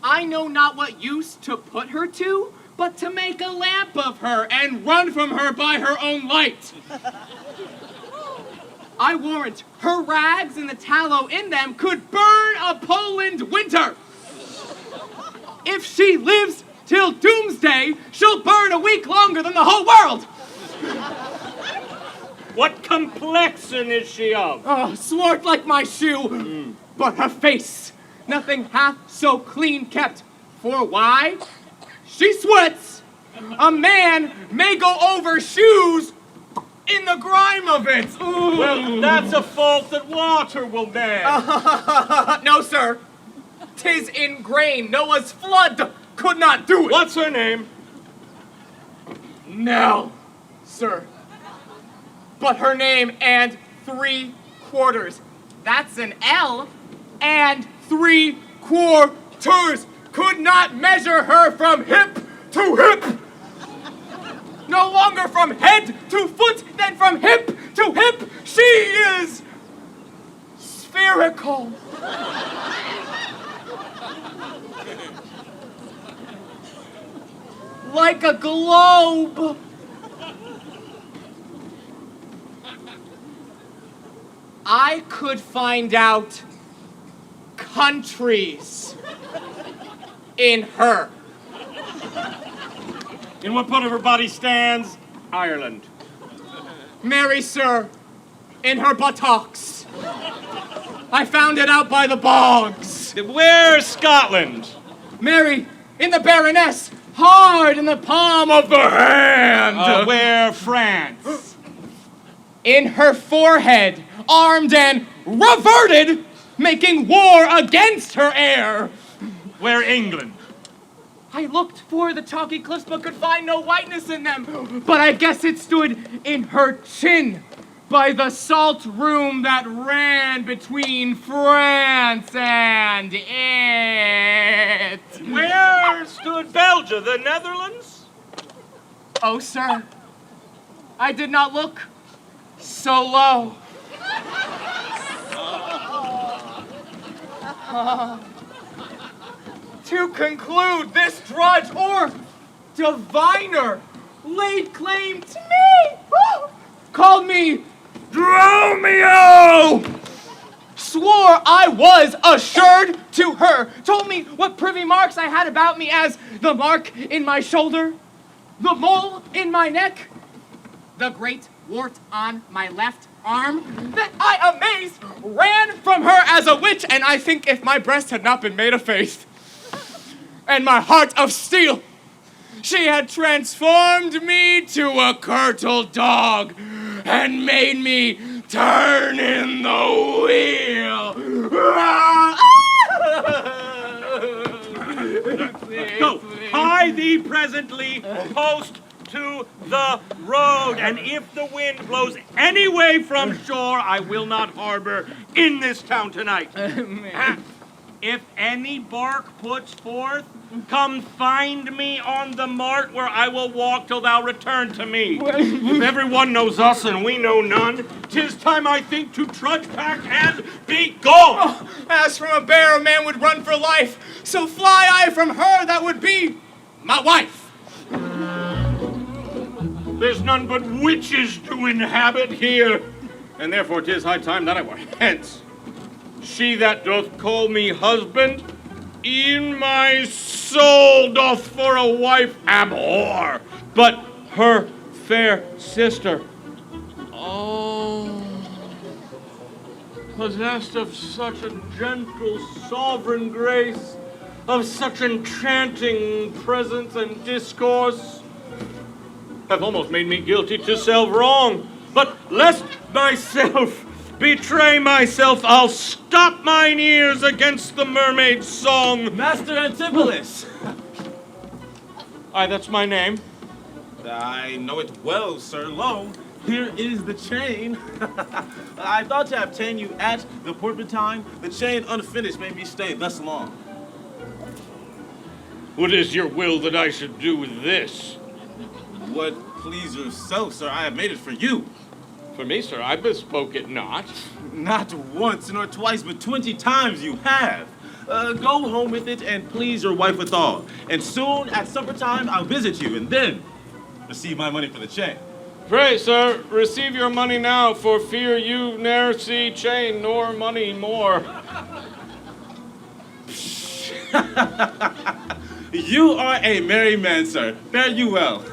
I know not what use to put her to, but to make a lamp of her and run from her by her own light. I warrant her rags and the tallow in them could burn a Poland winter. If she lives till doomsday, she'll burn a week longer than the whole world.
What complexion is she of?
Oh, swart like my shoe, but her face, nothing hath so clean kept. For why? She sweats. A man may go over shoes in the grime of it. Ooh.
Well, that's a fault that water will bear.
No, sir. 'Tis in grain, Noah's flood could not do it.
What's her name?
Nell, sir. But her name and 3/4. That's an L and 3/4 could not measure her from hip to hip. No longer from head to foot, then from hip to hip. She is spherical. Like a globe. I could find out countries in her.
In what part of her body stands Ireland?
Mary, sir, in her buttocks. I found it out by the bogs.
Where's Scotland?
Mary, in the Baroness, hard in the palm of the hand.
Where France?
In her forehead, armed and reverted, making war against her heir.
Where England?
I looked for the chalky cliffs but could find no whiteness in them. But I guess it stood in her chin by the salt room that ran between France and it.
Where stood Belgium? The Netherlands?
Oh, sir, I did not look so low. To conclude, this drudge or diviner laid claim to me, called me Dromio, swore I was assured to her, told me what privy marks I had about me as the mark in my shoulder, the mole in my neck, the great wart on my left arm, that I, amazed, ran from her as a witch, and I think if my breast had not been made of faith, and my heart of steel, she had transformed me to a curtled dog and made me turn in the wheel.
Go, hie thee presently post to the road, and if the wind blows any way from shore, I will not harbor in this town tonight. If any bark puts forth, come find me on the mart where I will walk till thou return to me. If everyone knows us and we know none, 'tis time, I think, to trudge back and be gone.
Oh, as from a bear a man would run for life, so fly I from her that would be my wife.
There's none but witches to inhabit here, and therefore 'tis high time that I were hence. She that doth call me husband, in my soul doth for a wife abhor, but her fair sister, oh, possessed of such a gentle, sovereign grace, of such enchanting presence and discourse, have almost made me guilty to self-wrong. But lest myself betray myself, I'll stop mine ears against the mermaid's song.
Master Antipholus!
Aye, that's my name.
I know it well, sir. Lo, here is the chain. I thought to obtain you at the porpentine. The chain unfinished made me stay thus long.
What is your will that I should do with this?
What please yourself, sir. I have made it for you.
For me, sir, I bespoke it not.
Not once nor twice, but 20 times you have. Go home with it and please your wife withal. And soon at supper time, I'll visit you and then receive my money for the chain.
Pray, sir, receive your money now, for fear you ne'er see chain nor money more.
You are a merry man, sir. Fare you well.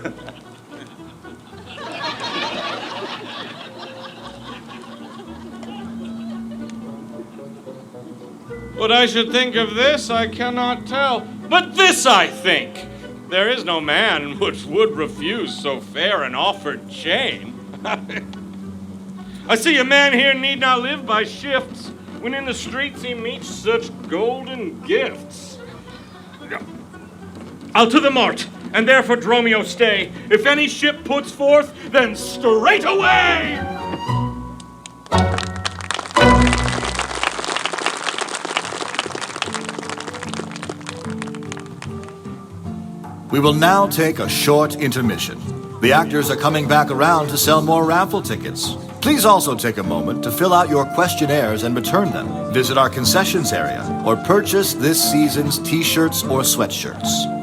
What I should think of this, I cannot tell. But this I think. There is no man which would refuse so fair an offered chain. I see a man here need not live by shifts, when in the streets he meets such golden gifts. I'll to the mart, and there for Dromio stay. If any ship puts forth, then straight away!
We will now take a short intermission. The actors are coming back around to sell more raffle tickets. Please also take a moment to fill out your questionnaires and return them. Visit our concessions area or purchase this season's t-shirts or sweatshirts.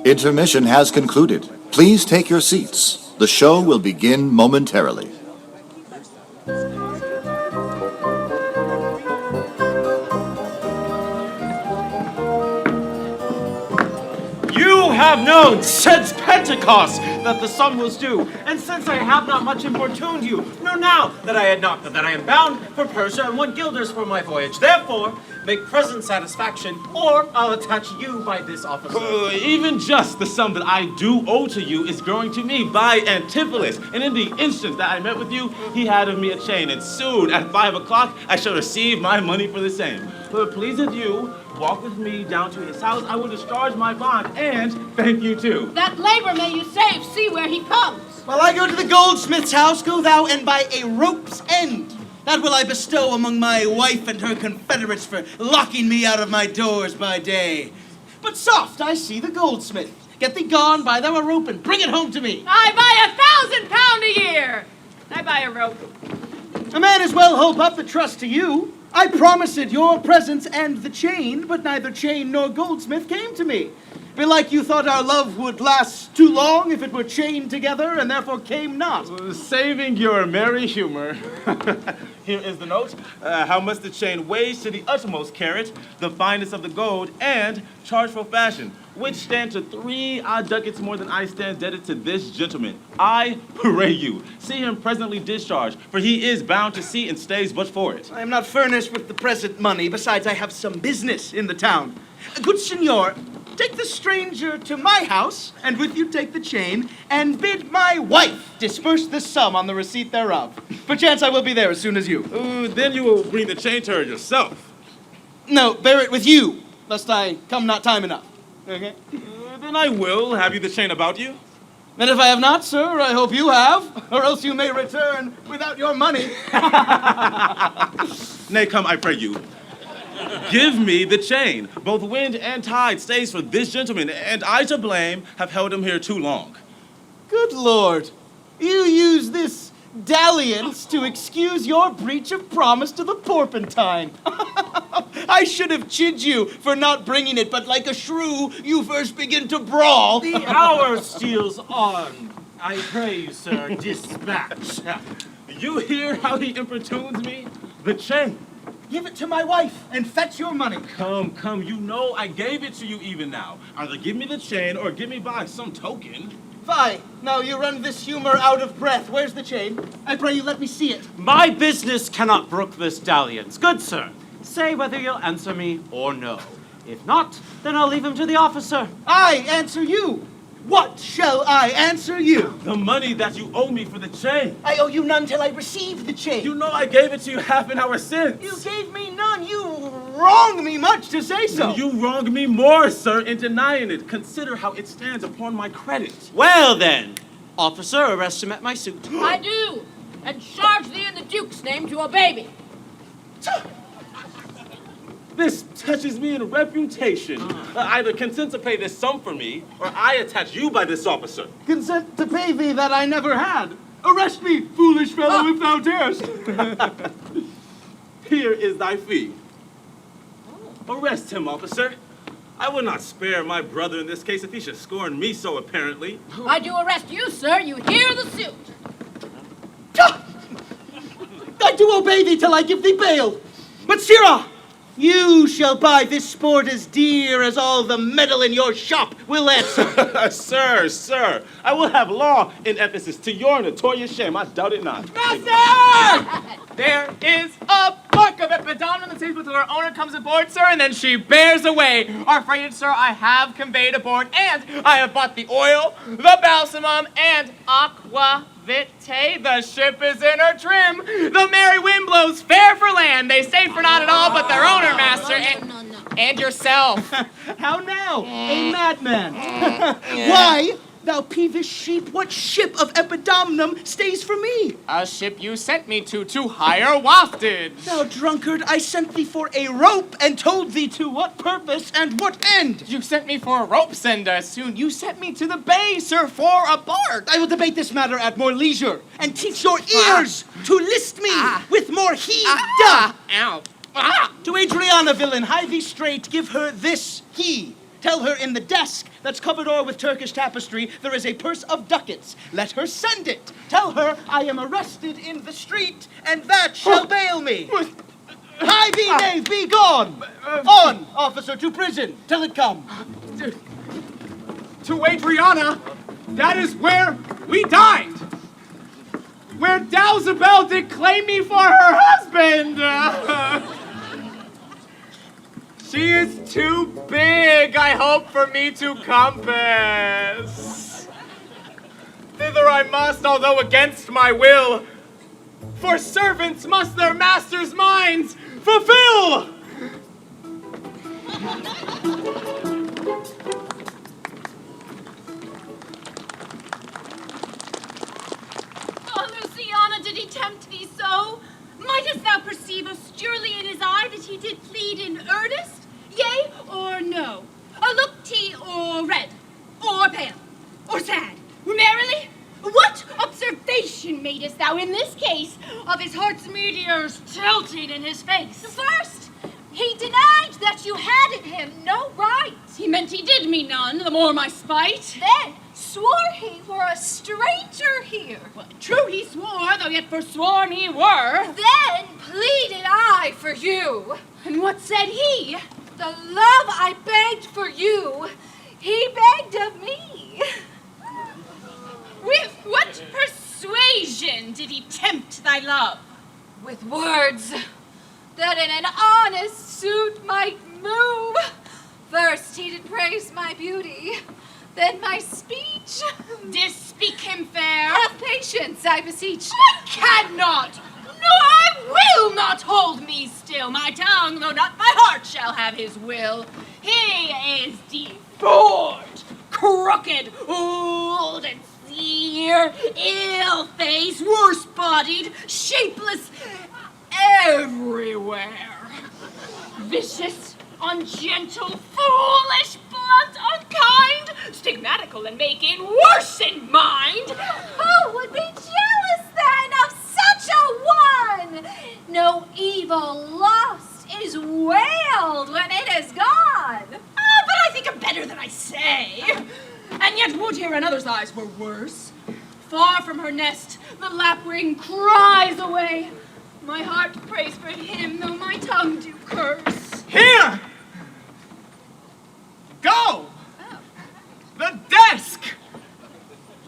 Intermission has concluded. Please take your seats. The show will begin momentarily.
You have known since Pentecost that the sun was due, and since I have not much importuned you, know now that I am bound for Persia and want guilders for my voyage. Therefore, make present satisfaction, or I'll attach you by this officer.
Even just the sum that I do owe to you is growing to me by Antipholus. And in the instant that I met with you, he had of me a chain, and soon at 5 o'clock I shall receive my money for the same. Pleaseth you, walk with me down to his house. I will discharge my bond, and thank you too.
That labor may you save, see where he comes.
While I go to the goldsmith's house, go thou and buy a rope's end. That will I bestow among my wife and her confederates for locking me out of my doors by day. But soft, I see the goldsmith. Get thee gone, buy thou a rope, and bring it home to me.
I buy £1,000 a year. I buy a rope.
A man as well hope up the trust to you. I promised your presence and the chain, but neither chain nor goldsmith came to me. Belike you thought our love would last too long if it were chained together, and therefore came not.
Saving your merry humor, here is the note. How much the chain weighs to the utmost carat, the finest of the gold, and charge for fashion, which stand to 3 odd ducats more than I stand debted to this gentleman. I pray you, see him presently discharged, for he is bound to sea and stays but for it.
I am not furnished with the present money. Besides, I have some business in the town. Good signor, take the stranger to my house, and with you take the chain, and bid my wife disperse the sum on the receipt thereof. Perchance I will be there as soon as you.
Then you will bring the chain to her yourself.
No, bear it with you, lest I come not time enough. Okay?
Then I will have you the chain about you.
And if I have not, sir, I hope you have, or else you may return without your money.
Nay, come, I pray you. Give me the chain. Both wind and tide stays for this gentleman, and I to blame have held him here too long.
Good Lord, you use this dalliance to excuse your breach of promise to the porpentine. I should have chid you for not bringing it, but like a shrew, you first begin to brawl.
The hour steals on. I pray you, sir, dispatch.
You hear how he importunes me? The chain.
Give it to my wife and fetch your money.
Come, you know I gave it to you even now. Either give me the chain or give me back some token.
Fie, now you run this humor out of breath. Where's the chain? I pray you let me see it.
My business cannot brook this dalliance. Good sir, say whether you'll answer me or no. If not, then I'll leave him to the officer.
I answer you. What shall I answer you?
The money that you owe me for the chain.
I owe you none till I receive the chain.
You know I gave it to you half an hour since.
You gave me none. You wrong me much to say so.
You wrong me more, sir, in denying it. Consider how it stands upon my credit.
Well then, officer, arrest him at my suit.
I do, and charge thee in the Duke's name to obey me.
This touches me in reputation. Either consent to pay this sum for me, or I attach you by this officer.
Consent to pay thee that I never had. Arrest me, foolish fellow, if thou darest.
Here is thy fee. Arrest him, officer. I will not spare my brother in this case if he should scorn me so apparently.
I do arrest you, sir. You hear the suit.
I do obey thee till I give thee bail. But, sirrah, you shall buy this sport as dear as all the metal in your shop will answer.
Sir, I will have law in Ephesus to your notorious shame. I doubt it not.
Master! There is a pork of Epidon on the table till her owner comes aboard, sir, and then she bears away. Our freighted, sir, I have conveyed aboard, and I have bought the oil, the balsamum, and aqua vitae. The ship is in her trim. The merry wind blows fair for land. They stay for not at all but their owner, master, and yourself.
How now, a madman? Why, thou peevish sheep, what ship of Epidamnum stays for me?
A ship you sent me to hire waftage.
Thou drunkard, I sent thee for a rope and told thee to what purpose and what end.
You sent me for a rope sender. Soon you sent me to the bay, sir, for a bark.
I will debate this matter at more leisure and teach your ears to list me with more heed.
Ow.
To Adriana, villain, hie thee straight, give her this key. Tell her in the desk that's covered o'er with Turkish tapestry there is a purse of ducats. Let her send it. Tell her I am arrested in the street, and that shall bail me. Hie thee, knave, be gone. On, officer, to prison, till it come.
To Adriana, that is where we dined. Where Dalzabel did claim me for her husband. She is too big, I hope, for me to compass. Thither I must, although against my will, for servants must their masters' minds fulfill.
Oh, Luciana, did he tempt thee so? Mightest thou perceive obscurely in his eye that he did plead in earnest? Yea or no? Looked he or red, or pale, or sad, or merrily? What observation madest thou in this case of his heart's meteors tilting in his face?
First, he denied that you had in him no right.
He meant he did me none, the more my spite.
Then swore he were a stranger here.
Well, true he swore, though yet forsworn he were.
Then pleaded I for you.
And what said he?
The love I begged for you, he begged of me.
With what persuasion did he tempt thy love?
With words that in an honest suit might move First he did praise my beauty, then my speech.
Speak him fair.
Have patience, I beseech.
I cannot, no, I will not hold me still. My tongue, though not my heart, shall have his will. He is deformed, crooked, old and sere, ill-faced, worse-bodied, shapeless, everywhere. Vicious, ungentle, foolish, blunt, unkind, stigmatical and making worse in mind.
Who would be jealous then of such a one? No evil lost is wailed when it is gone.
But I think I'm better than I say. And yet would here in others' eyes were worse. Far from her nest, the lapwing cries away. My heart prays for him, though my tongue do curse.
Here! Go! The desk!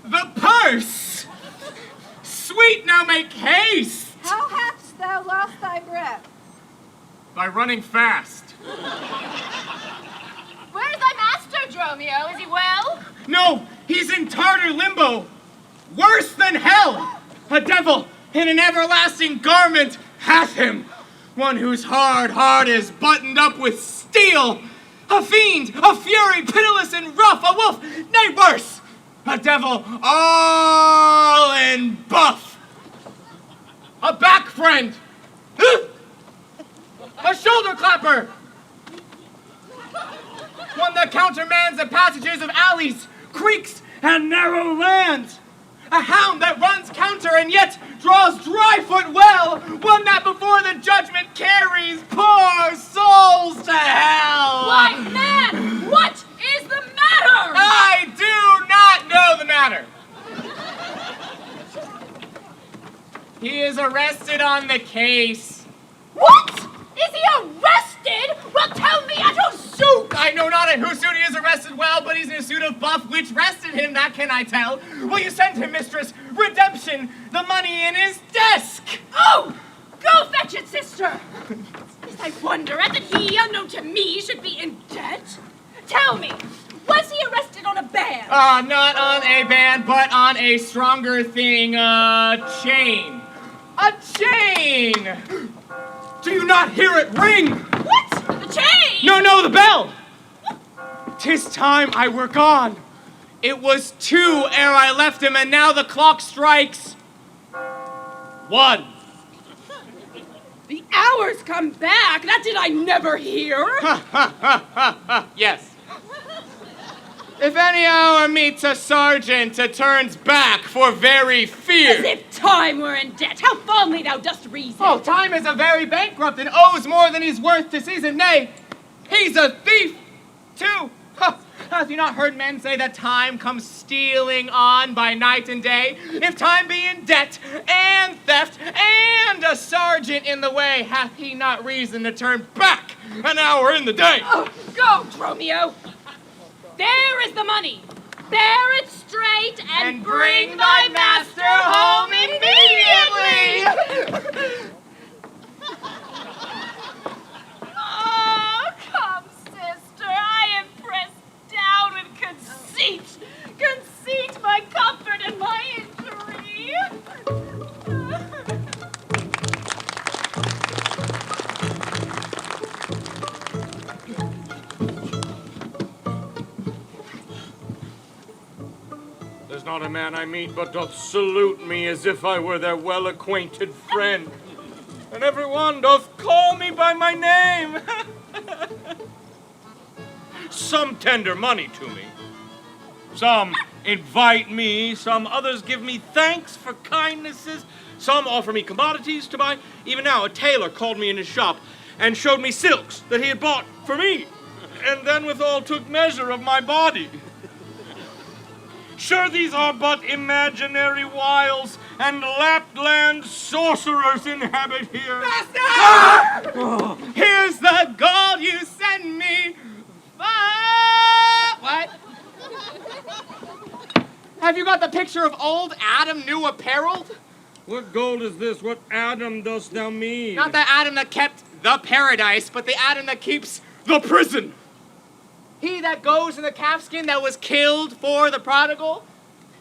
The purse! Sweet, now make haste!
How hast thou lost thy breath?
By running fast.
Where's thy master, Dromio? Is he well?
No, he's in Tartar limbo. Worse than hell. A devil in an everlasting garment hath him. One whose hard heart is buttoned up with steel. A fiend, a fury, pitiless and rough, a wolf, nay worse. A devil all in buff. A back friend. A shoulder clapper. One that countermands the passages of alleys, creeks, and narrow lands. A hound that runs counter and yet draws dry foot well. One that before the judgment carries poor souls to hell.
Why, man, what is the matter?
I do not know the matter. He is arrested on the case.
What? Is he arrested? Well, tell me at whose suit?
I know not at whose suit he is arrested well, but he's in a suit of buff which rested him, that can I tell. Will you send him, mistress, redemption, the money in his desk?
Oh, go fetch it, sister. Is I wonder at that he, unknown to me, should be in debt? Tell me, was he arrested on a ban?
Not on a ban, but on a stronger thing, a chain. A chain! Do you not hear it ring?
What? The chain?
No, the bell! 'Tis time I were gone. It was 2 ere I left him, and now the clock strikes 1.
The hours come back? That did I never hear.
Yes. If any hour meets a sergeant, it turns back for very fear.
As if time were in debt. How fondly thou dost reason.
Oh, time is a very bankrupt and owes more than he's worth to season. Nay, he's a thief, too. Hath you not heard men say that time comes stealing on by night and day? If time be in debt and theft and a sergeant in the way, hath he not reason to turn back an hour in the day?
Oh, go, Dromio. There is the money. Bear it straight and bring thy master home immediately. Oh, come, sister. I am pressed down with conceit. Conceit, my comfort and my injury.
There's not a man I meet but doth salute me as if I were their well-acquainted friend. And every one doth call me by my name. Some tender money to me. Some invite me. Some others give me thanks for kindnesses. Some offer me commodities to buy. Even now a tailor called me in his shop and showed me silks that he had bought for me. And then withal took measure of my body. Sure, these are but imaginary wiles, and Lapland sorcerers inhabit here.
Master! Oh. Here's the gold you send me. What? Have you got the picture of old Adam new apparelled?
What gold is this? What Adam dost thou mean?
Not the Adam that kept the paradise, but the Adam that keeps the prison. He that goes in the calfskin that was killed for the prodigal?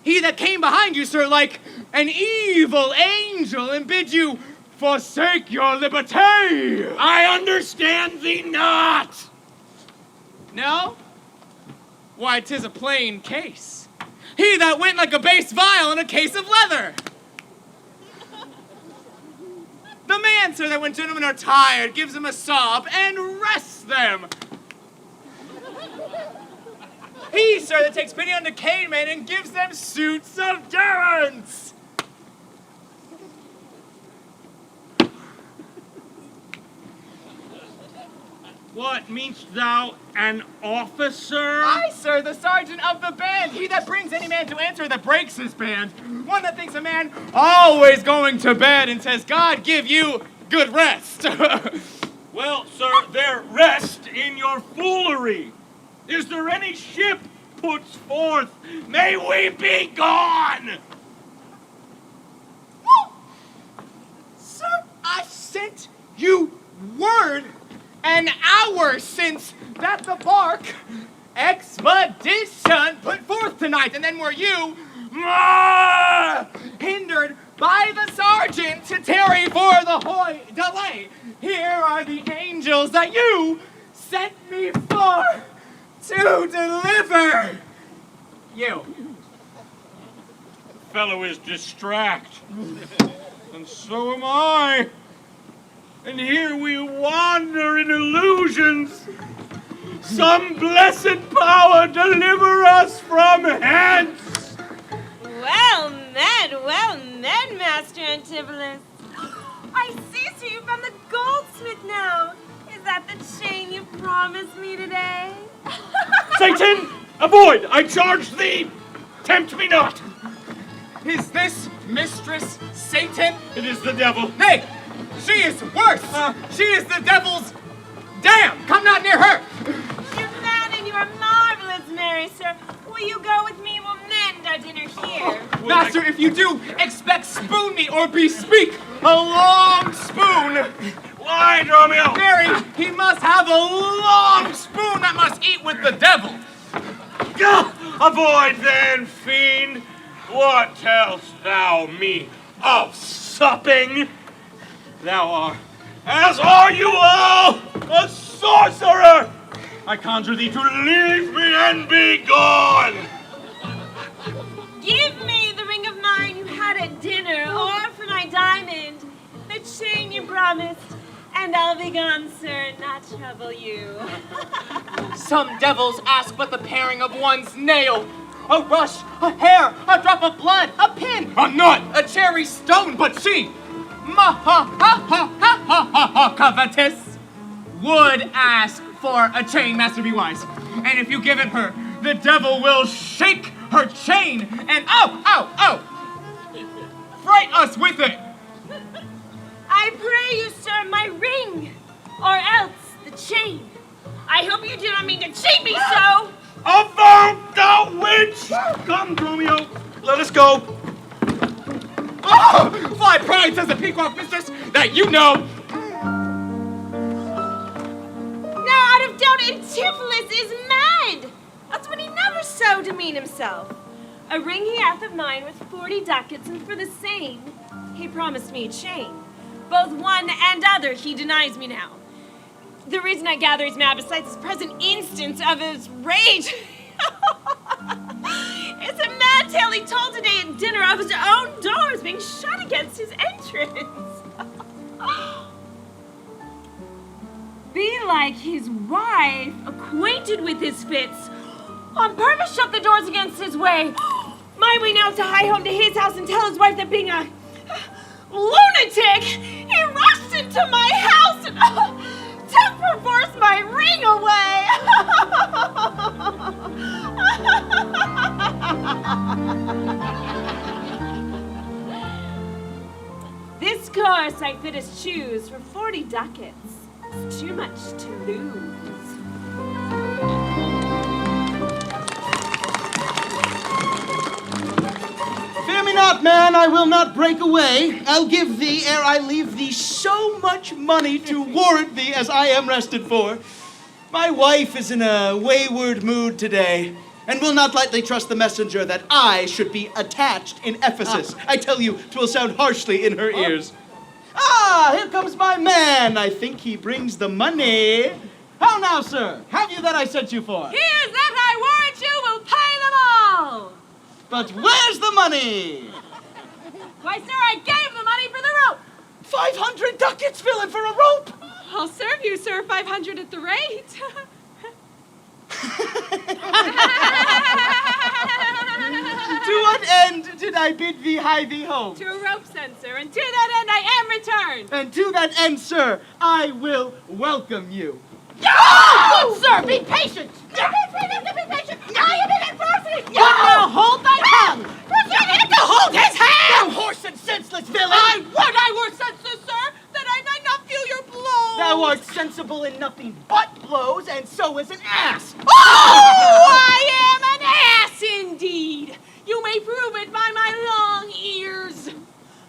He that came behind you, sir, like an evil angel and bid you forsake your liberty.
I understand thee not.
No? Why, 'tis a plain case. He that went like a bass viol in a case of leather. The man, sir, that when gentlemen are tired, gives them a sob and rests them. He, sir, that takes pity on decayed men and gives them suits of durance.
What, mean'st thou an officer?
I, sir, the sergeant of the band. He that brings any man to answer that breaks his band. One that thinks a man always going to bed and says, God give you good rest.
Well, sir, there rest in your foolery. Is there any ship puts forth? May we be gone!
Sir, I sent you word an hour since that the bark expedition put forth tonight, and then were you hindered by the sergeant to tarry for the delay. Here are the angels that you sent me for to deliver you.
Fellow is distract, and so am I. And here we wander in illusions. Some blessed power deliver us from hence.
Well met, Master Antipholus. I see, so you found the goldsmith now. Is that the chain you promised me today?
Satan, avoid, I charge thee. Tempt me not.
Is this Mistress Satan?
It is the devil.
Hey, she is worse. She is the devil's dam. Come not near her.
You found and you are marvelous, Mary, sir. Will you go with me? We'll mend our dinner here.
Master, if you do, expect spoon me or bespeak a long spoon.
Why, Romeo?
Mary, he must have a long spoon that must eat with the devil.
Avoid then, fiend. What tell'st thou me of supping? Thou art, as are you all, a sorcerer! I conjure thee to leave me and be gone!
Give me the ring of mine you had at dinner, or for my diamond, the chain you promised, and I'll be gone, sir, and not trouble you.
Some devils ask but the paring of one's nail. A rush, a hair, a drop of blood, a pin, a nut, a cherry stone, but she, covetous, would ask for a chain, Master Be Wise. And if you give it her, the devil will shake her chain and fright us with it.
I pray you, sir, my ring, or else the chain. I hope you do not mean to cheat me so.
Avaunt, thou witch! Come, Romeo, let us go.
Oh, fly pride, says the peacock mistress, that you know.
Now, out of doubt, Antipholus is mad. That's when he never so demean himself. A ring he hath of mine with 40 ducats, and for the same, he promised me a chain. Both one and other he denies me now. The reason I gather he's mad, besides his present instance of his rage, it's a mad tale he told today at dinner of his own doors being shut against his entrance. Be like his wife, acquainted with his fits, on purpose shut the doors against his way. My way now to hie home to his house and tell his wife that being a lunatic, he rushed into my house and took perforce my ring away. This course I fittest choose for 40 ducats. It's too much to lose.
Fear me not, man, I will not break away. I'll give thee, ere I leave thee, so much money to warrant thee as I am rested for. My wife is in a wayward mood today, and will not lightly trust the messenger that I should be attached in Ephesus. I tell you, 'twill sound harshly in her ears. Ah, here comes my man. I think he brings the money. How now, sir? Have you that I sent you for?
Here's that I warrant you will pay them all!
But where's the money?
Why, sir, I gave the money for the rope!
500 ducats, villain, for a rope!
I'll serve you, sir, 500 at the rate.
To what end did I bid thee hie thee home?
To a rope end, sir, and to that end I am returned.
And to that end, sir, I will welcome you.
Good sir, be patient! Be patient! I am in adversity!
Now hold thy tongue!
To hold his hand!
Thou horse and senseless villain!
I were senseless, sir, that I might not feel your blows!
Thou art sensible in nothing but blows, and so is an ass!
Oh, I am an ass indeed! You may prove it by my long ears.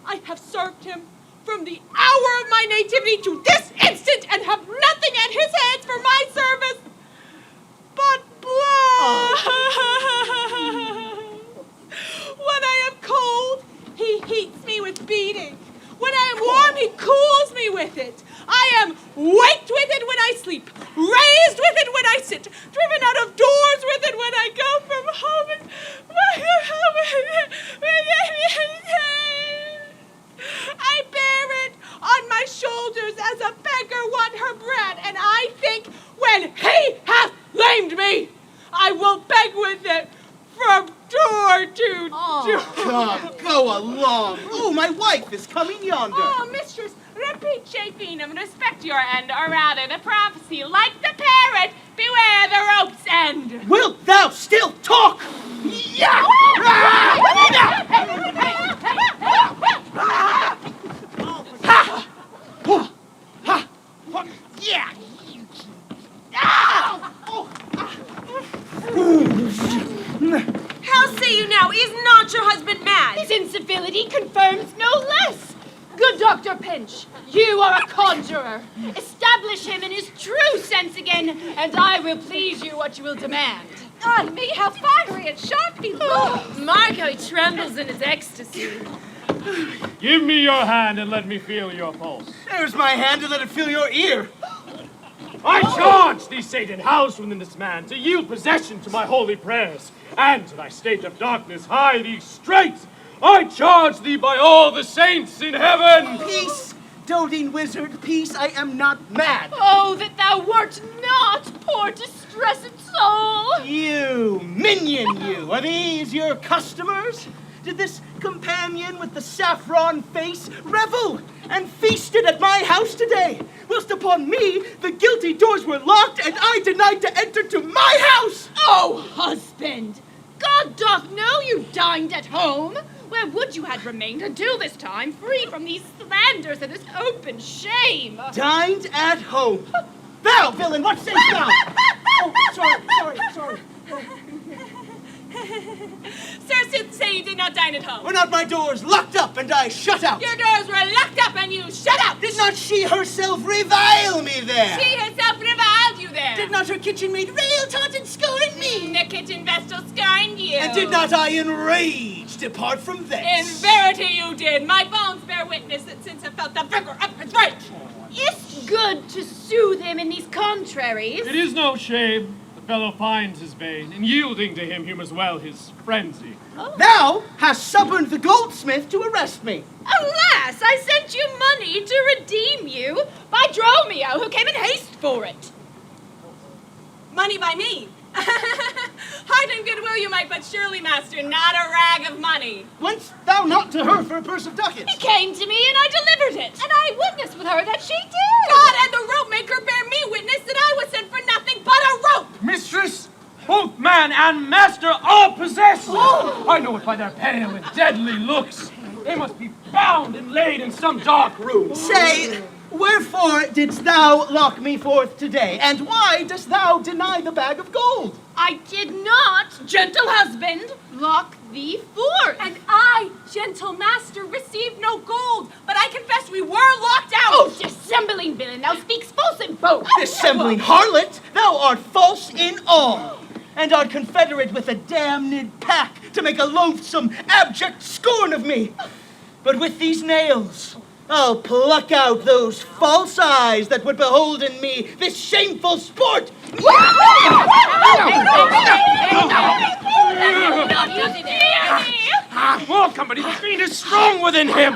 I have served him from the hour of my nativity to this instant, and have nothing at his hands for my service but blood. When I am cold, he heats me with beating. When I am warm, he cools me with it. I am waked with it when I sleep, raised with it when I sit, driven out of doors with it when I go from home. I bear it on my shoulders as a beggar won her bread, and I think when he hath lamed me, I will beg with it from door to door.
Come, go along. Oh, my wife is coming yonder.
Oh, mistress, repeat chafing and respect your end, or rather the prophecy, like the parrot, beware the rope's end.
Wilt thou still talk? Yeah!
Yeah! How say you now? Is not your husband mad?
His incivility confirms no less. Good Dr. Pinch, you are a conjurer. Establish him in his true sense again, and I will please you what you will demand.
Ah, me, how fiery and sharp he looks!
Mark how he trembles in his ecstasy.
Give me your hand and let me feel your pulse.
There's my hand to let it feel your ear.
I charge thee, Satan, housed within this man, to yield possession to my holy prayers, and to thy state of darkness hie thee straight. I charge thee by all the saints in heaven.
Peace, doting wizard, peace, I am not mad.
Oh, that thou wert not, poor distressed soul!
You, minion you, are these your customers? Did this companion with the saffron face revel and feasted at my house today, whilst upon me the guilty doors were locked and I denied to enter to my house?
Oh, husband! God doth know you dined at home. Where would you had remained until this time, free from these slanders and this open shame?
Dined at home. Thou, villain, what sayst thou? Oh, sorry.
Sir, soothsay, you did not dine at home.
Were not my doors locked up and I shut out?
Your doors were locked up and you shut out.
Did not she herself revile me there?
She herself reviled you there.
Did not her kitchen maid rail, taunt, and scorn me?
The kitchen vestal scorned you.
And did not I enraged depart from thence?
In verity you did. My bones bear witness that since I felt the vigor of his rage.
It's good to soothe him in these contraries.
It is no shame. The fellow finds his bane. In yielding to him humours well his frenzy.
Oh. Thou hast suborned the goldsmith to arrest me.
Alas, I sent you money to redeem you by Dromio, who came in haste for it.
Money by me? Heart and goodwill you might but surely master, not a rag of money.
Went'st thou not to her for a purse of ducats?
He came to me and I delivered it.
And I witnessed with her that she did.
God and the rope maker bear me witness that I was sent for nothing but a rope.
Mistress, both man and master are possessed. Oh. I know it by their pale and deadly looks. They must be bound and laid in some dark room.
Say, wherefore didst thou lock me forth today? And why dost thou deny the bag of gold?
I did not, gentle husband, lock thee forth.
And I, gentle master, received no gold, but I confess we were locked out.
Oh, dissembling villain, thou speaks false in both.
Dissembling harlot, thou art false in all, and art confederate with a damned pack to make a loathsome, abject scorn of me. But with these nails, I'll pluck out those false eyes that would behold in me this shameful sport.
More company, the fiend is strong within him.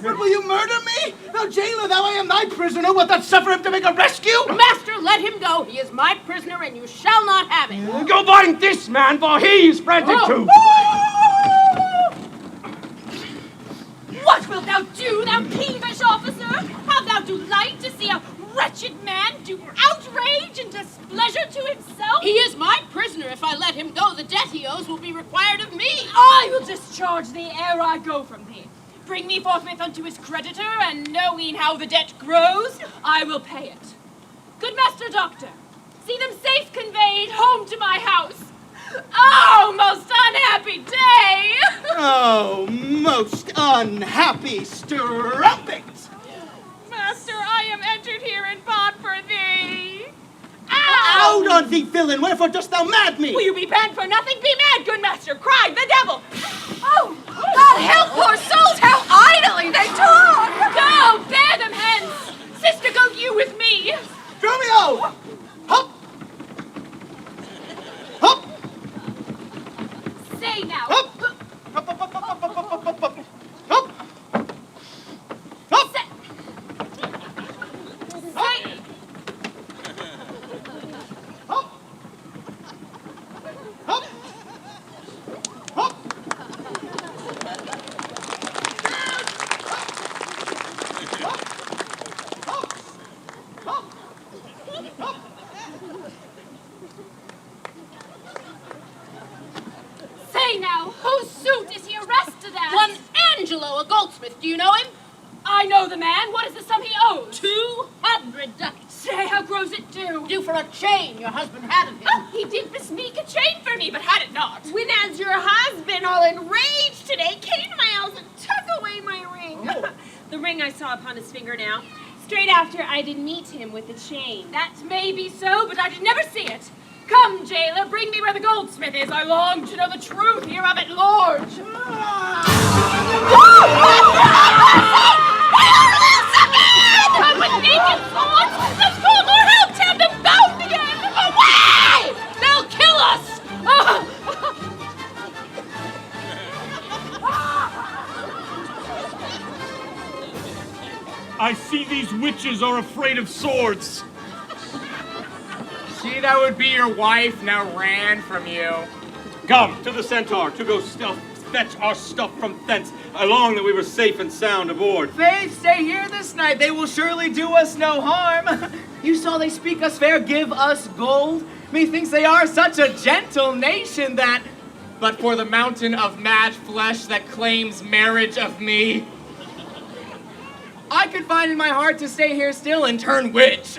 What, will you murder me? Thou jailer, thou I am thy prisoner. Wilt thou suffer him to make a rescue?
Master, let him go. He is my prisoner, and you shall not have him.
Go bind this man, for he is frantic too.
What wilt thou do, thou peevish officer? How thou delight to see a wretched man do outrage and displeasure to himself? He is my prisoner. If I let him go, the debt he owes will be required of me.
I will discharge thee ere I go from thee. Bring me forthwith unto his creditor, and knowing how the debt grows, I will pay it. Good Master Doctor, see them safe conveyed home to my house. Oh, most unhappy day!
Oh, most unhappy strumpet!
Master, I am entered here in bond for thee.
Out on thee, villain! Wherefore dost thou mad me?
Will you be banned for nothing? Be mad, good master! Cry, the devil!
Oh, God help poor souls! How idly they talk!
Go, bear them hence! Sister, go you with me!
Romeo! Hop! Hop!
Say now!
Hop! Hop, hop, hop, hop, hop, hop, hop, hop, hop! Hop! Hop!
Say...
Hop! Hop! Hop!
Say now, whose suit is he arrested at? One Angelo, a goldsmith. Do you know him?
I know the man. What is the sum he owes?
200 ducats.
Say, how grows it due?
Due for a chain your husband had of him.
Oh, he did bespeak a chain for me, but had it not.
When as your husband, all enraged today, came to my house and took away my ring.
The ring I saw upon his finger now. Straight after I did meet him with the chain. That may be so, but I did never see it. Come, jailer, bring me where the goldsmith is. I long to know the truth here of it, Lord.
Come with naked swords! Let's call more help! Have them bound again! Away! They'll kill us!
I see these witches are afraid of swords.
She that would be your wife now ran from you.
Come to the centaur to go fetch our stuff from thence, along that we were safe and sound aboard.
Faith, stay here this night. They will surely do us no harm. You saw they speak us fair, give us gold. Methinks they are such a gentle nation that,
But for the mountain of mad flesh that claims marriage of me, I could find in my heart to stay here still and turn witch.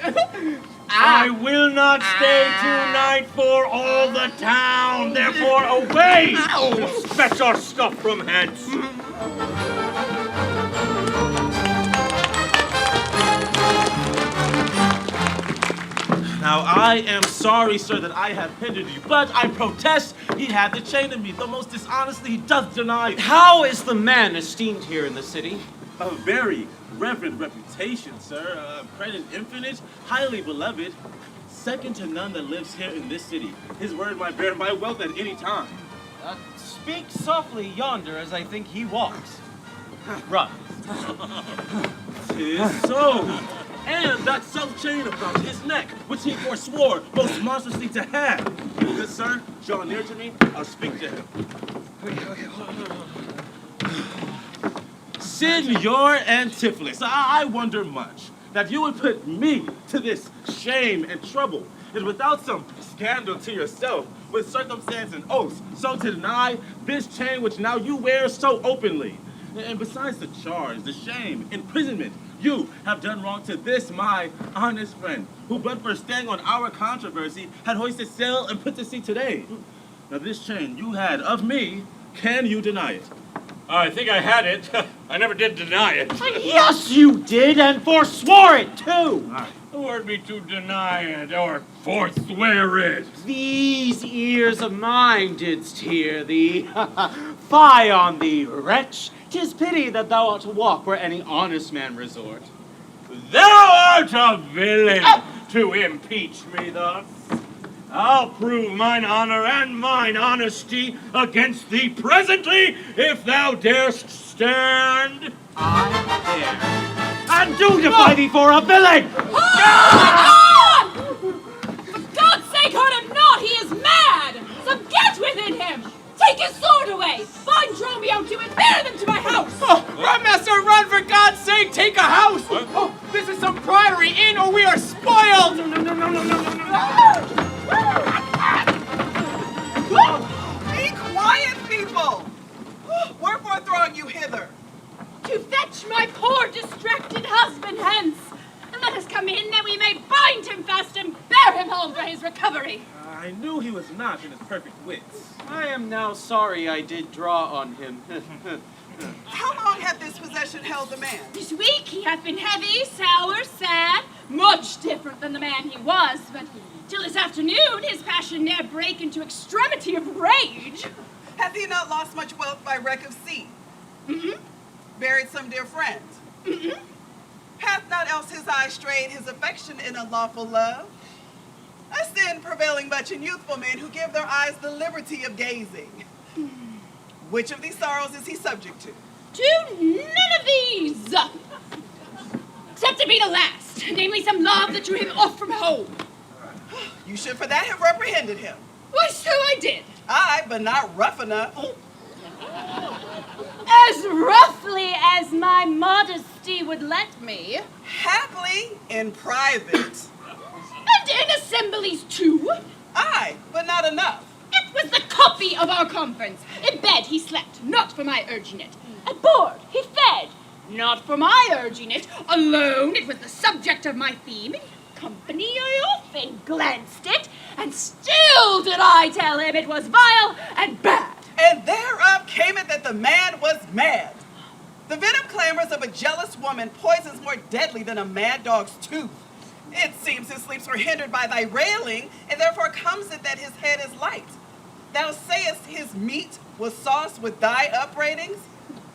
I will not stay tonight for all the town. Therefore, away! Fetch our stuff from hence.
Now, I am sorry, sir, that I have hindered you, but I protest he had the chain of me, though most dishonestly he doth deny.
How is the man esteemed here in the city?
A very reverend reputation, sir. Credit infinite, highly beloved. Second to none that lives here in this city. His word might bear my wealth at any time.
Speak softly yonder as I think he walks. Run.
'Tis so. And that self-chain about his neck, which he forswore most monstrously to have. Good sir, draw near to me, I'll speak to him. Signor Antipholus, I wonder much that you would put me to this shame and trouble, and without some scandal to yourself, with circumstance and oaths, so to deny this chain which now you wear so openly. And besides the charge, the shame, imprisonment, you have done wrong to this my honest friend, who but for staying on our controversy had hoisted sail and put to sea today. Now this chain you had of me, can you deny it?
I think I had it. I never did deny it.
Yes, you did, and forswore it, too.
The word be to deny it, or forswear it.
These ears of mine didst hear thee. Fie on thee, wretch. 'Tis pity that thou ought to walk where any honest man resort.
Thou art a villain to impeach me thus. I'll prove mine honor and mine honesty against thee presently, if thou darest stand.
I dare. And do defy thee for a villain!
On! For God's sake, hurt him not! He is mad! Some get within him! Take his sword away! Bind Dromio to it! Bear them to my house!
Oh, run, master, run! For God's sake, take a house! Oh, this is some priory inn, or we are spoiled! No.
Be quiet, people! Wherefore throng you hither?
To fetch my poor distracted husband hence. And let us come in that we may bind him fast and bear him home for his recovery.
I knew he was not in his perfect wits.
I am now sorry I did draw on him.
How long hath this possession held the man?
This week he hath been heavy, sour, sad, much different than the man he was, but till this afternoon his passion ne'er brake into extremity of rage.
Hath he not lost much wealth by wreck of sea? Buried some dear friend? Hath not else his eye strayed his affection in unlawful love? A sin prevailing much in youthful men who give their eyes the liberty of gazing. Which of these sorrows is he subject to?
To none of these, except it be the last, namely some love that drew him off from home.
You should for that have reprehended him.
Why, so I did.
Aye, but not rough enough.
As roughly as my modesty would let me.
Haply in private.
And in assemblies too.
Aye, but not enough.
It was the copy of our conference. In bed he slept, not for my urging it. At board he fed, not for my urging it. Alone it was the subject of my theme. In company I often glanced it, and still did I tell him it was vile and bad.
And thereof came it that the man was mad. The venom clamors of a jealous woman poisons more deadly than a mad dog's tooth. It seems his sleeps were hindered by thy railing, and therefore comes it that his head is light. Thou sayest his meat was sauced with thy upbraidings?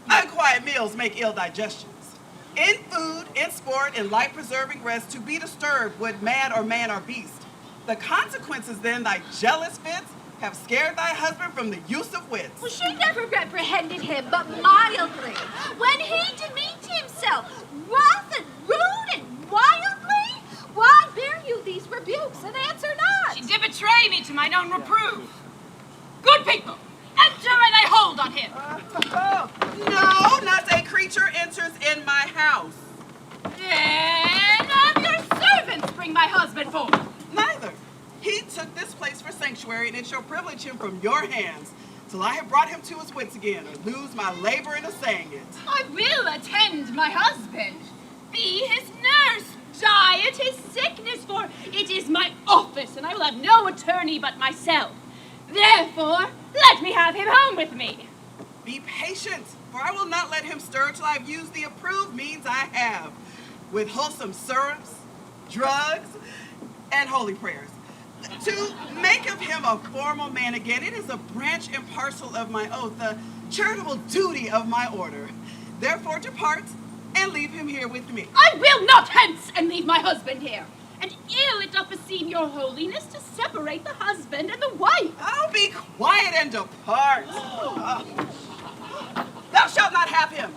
Unquiet meals make ill digestions. In food, in sport, in life-preserving rest, to be disturbed would man or beast. The consequences then, thy jealous fits, have scared thy husband from the use of wits.
Well, she never reprehended him, but mildly. When he demeaned himself, rough and rude and wildly, why bear you these rebukes and answer not?
She did betray me to mine own reproof. Good people, enter and lay hold on him.
No, not a creature enters in my house.
Then of your servants bring my husband forth.
Neither. He took this place for sanctuary, and it shall privilege him from your hands, till I have brought him to his wits again, or lose my labor in assaying it.
I will attend my husband, be his nurse, diet his sickness, for it is my office, and I will have no attorney but myself. Therefore, let me have him home with me.
Be patient, for I will not let him stir till I have used the approved means I have, with wholesome syrups, drugs, and holy prayers. To make of him a formal man again, it is a branch and parcel of my oath, the charitable duty of my order. Therefore depart, and leave him here with me.
I will not hence, and leave my husband here. And ill it doth beseem your holiness to separate the husband and the wife.
Oh, be quiet and depart. Thou shalt not have him.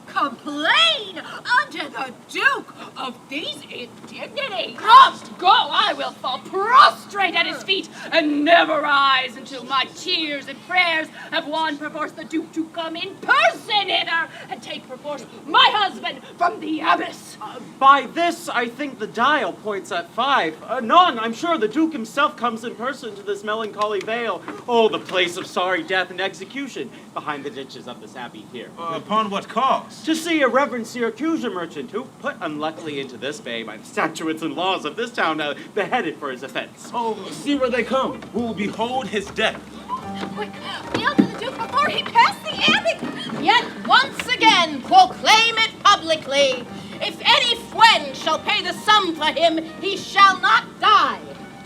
Complain unto the Duke of these indignities. Must go, I will fall prostrate at his feet and never rise until my tears and prayers have won perforce the Duke to come in person hither and take perforce my husband from the abyss.
By this, I think the dial points at 5. Anon, I'm sure the Duke himself comes in person to this melancholy vale. Oh, the place of sorry death and execution, behind the ditches of this abbey here.
Upon what cause?
To see a reverend Syracusa merchant who, put unluckily into this bay by the statutes and laws of this town, beheaded for his offense.
Oh, see where they come. Who will behold his death.
Quick, hail to the Duke before he pass the
proclaim it publicly. If any friend shall pay the sum for him, he shall not die.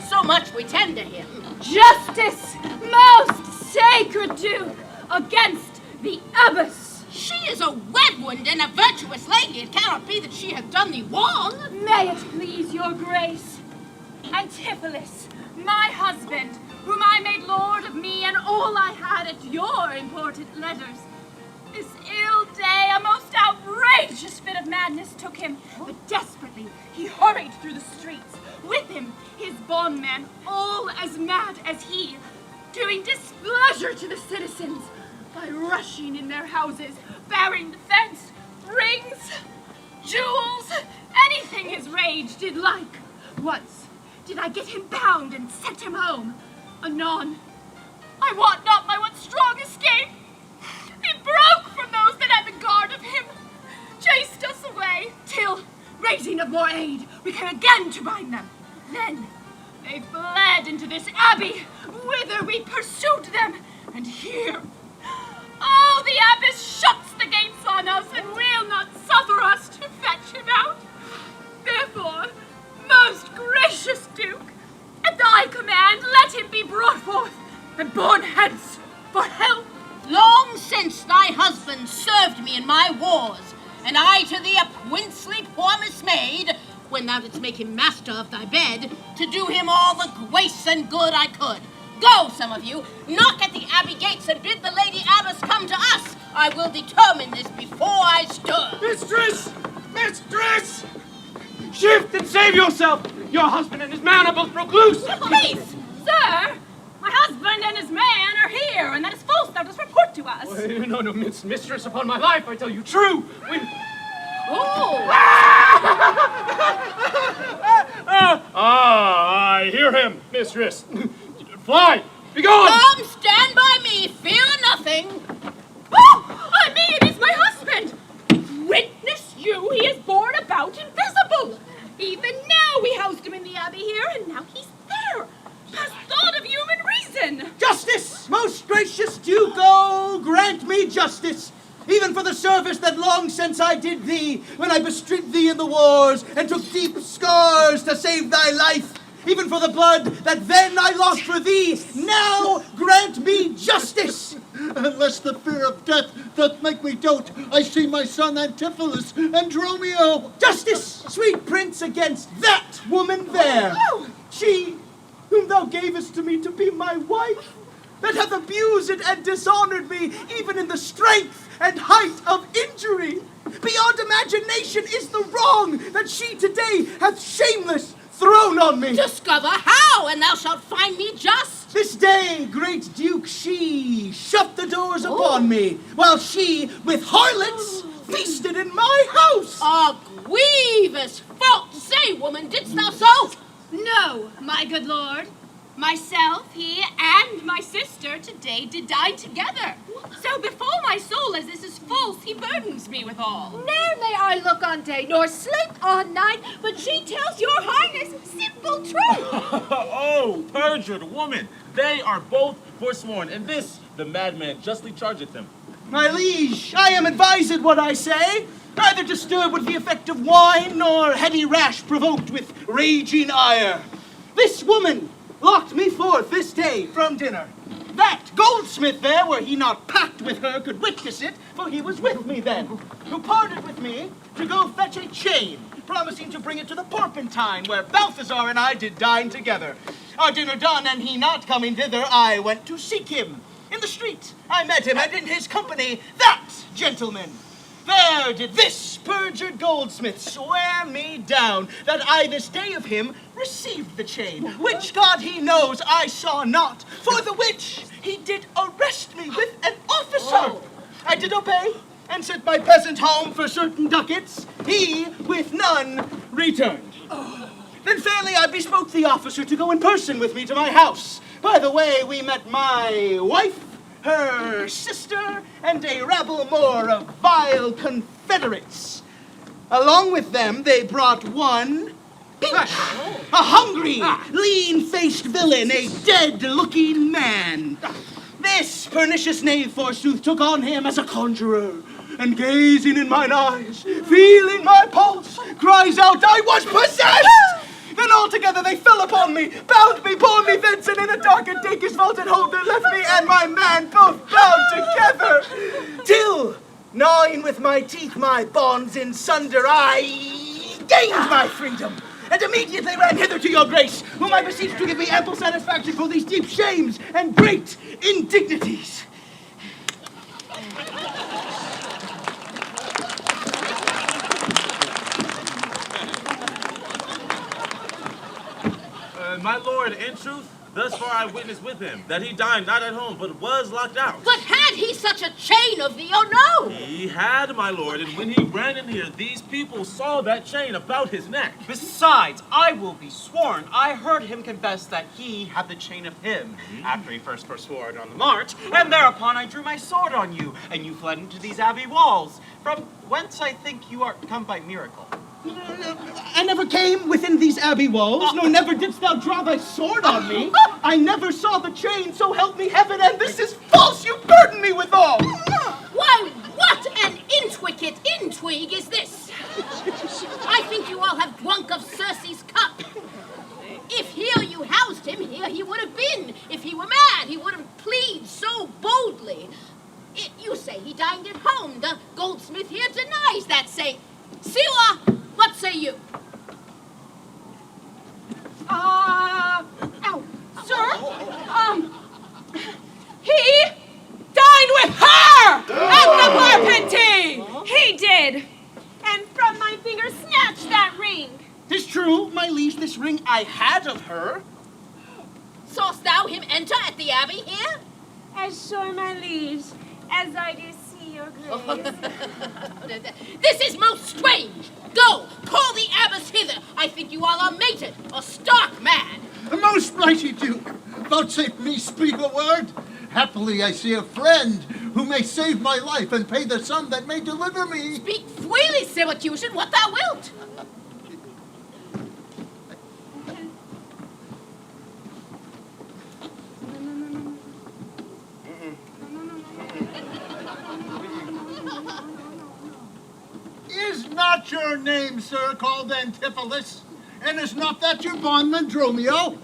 So much we tender him.
Justice, most sacred Duke, against the abbess.
She is a reverend and a virtuous lady. It cannot be that she hath done thee wrong.
May it please your grace. Antipholus, my husband, whom I made lord of me and all I had at your important letters. This ill day, a most outrageous fit of madness took him, but desperately he hurried through the streets. With him, his bondmen, all as mad as he, doing displeasure to the citizens by rushing in their houses, bearing the fence, rings, jewels, anything his rage did like. Once did I get him bound and sent him home. Anon, I wot not by what strong escape, he broke from those that had the guard of him, chased us away, till, raising of more aid, we came again to bind them. Then they fled into this abbey, whither we pursued them, and here, oh, the abbess shuts the gates on us, and will not suffer us to fetch him out. Therefore, most gracious Duke, at thy command, let him be brought forth, and borne hence for help.
Long since thy husband served me in my wars, and I to thee a princely promise made, when thou didst make him master of thy bed, to do him all the grace and good I could. Go, some of you, knock at the abbey gates and bid the lady abbess come to us. I will determine this before I stir.
Mistress! Mistress! Shift and save yourself! Your husband and his man are both broke loose!
Peace, sir! My husband and his man are here, and that is false. Thou dost report to us.
No, mistress, upon my life, I tell you true.
Oh!
I hear him, mistress. Fly! Begone!
Come, stand by me. Fear nothing.
Oh! I mean, it is my husband! Witness you, he is borne about invisible. Even now we housed him in the abbey here, and now he's there. Past thought of human reason.
Justice, most gracious Duke, oh, grant me justice, even for the service that long since I did thee, when I bestrid thee in the wars, and took deep scars to save thy life, even for the blood that then I lost for thee, now grant me justice.
Unless the fear of death doth make me dote, I see my son Antipholus and Dromio.
Justice, sweet prince, against that woman there. She whom thou gavest to me to be my wife, that hath abused and dishonored me, even in the strength and height of injury. Beyond imagination is the wrong that she today hath shameless thrown on me.
Discover how, and thou shalt find me just.
This day, great Duke, she shut the doors upon me, while she, with harlots, feasted in my house.
A grievous fault. Say, woman, didst thou so?
No, my good lord. Myself, he, and my sister today did dine together. So before my soul, as this is false, he burdens me withal.
Ne'er may I look on day, nor sleep on night, but she tells your highness simple truth.
Oh, perjured woman! They are both forsworn, and this the madman justly chargeth them.
My liege, I am advised what I say, neither disturbed with the effect of wine, nor heady rash provoked with raging ire. This woman locked me forth this day from dinner. That goldsmith there, were he not packed with her, could witness it, for he was with me then, who parted with me to go fetch a chain, promising to bring it to the Porpentine, where Balthazar and I did dine together. Our dinner done, and he not coming thither, I went to seek him. In the street I met him, and in his company that gentleman. There did this perjured goldsmith swear me down that I this day of him received the chain, which God he knows I saw not, for the which he did arrest me with an officer. I did obey, and sent my peasant home for certain ducats. He with none returned. Then fairly I bespoke the officer to go in person with me to my house. By the way, we met my wife, her sister, and a rabble more of vile confederates. Along with them, they brought one Pinch, a hungry, lean-faced villain, a dead-looking man. This pernicious knave, forsooth, took on him as a conjurer, and gazing in mine eyes, feeling my pulse, cries out, I was possessed! Then all together they fell upon me, bound me, bore me thence, and in a dark and dankish vaulted hold there left me and my man both bound together, till, gnawing with my teeth my bonds in sunder, I gained my freedom, and immediately ran hither to your grace, whom I beseech to give me ample satisfaction for these deep shames and great indignities.
My lord, in truth, thus far I witnessed with him that he dined not at home, but was locked out.
But had he such a chain of thee or no?
He had, my lord, and when he ran in here, these people saw that chain about his neck.
Besides, I will be sworn, I heard him confess that he had the chain of him, after he first forswore it on the march, and thereupon I drew my sword on you, and you fled into these abbey walls, from whence I think you are come by miracle.
I never came within these abbey walls, nor never didst thou draw thy sword on me. I never saw the chain, so help me heaven, and this is false, you burden me withal.
Why, what an intricate intrigue is this? I think you all have drunk of Circe's cup. If here you housed him, here he would have been. If he were mad, he wouldn't plead so boldly. You say he dined at home. The goldsmith here denies that saying. Siwa, what say you?
Sir, he dined with her at the Barpentine! He did, and from my finger snatched that ring.
'Tis true, my liege, this ring I had of her.
Saw'st thou him enter at the abbey here?
As sure, my liege, as I do see your grace.
This is most strange. Go, call the abbess hither. I think you all are mated, or stark mad.
Most mighty Duke, vouchsafe me speak a word. Happily I see a friend who may save my life and pay the sum that may deliver me.
Speak freely, Syracusan, what thou wilt.
Is not your name, sir, called Antipholus? And is not that your bondman, Dromio?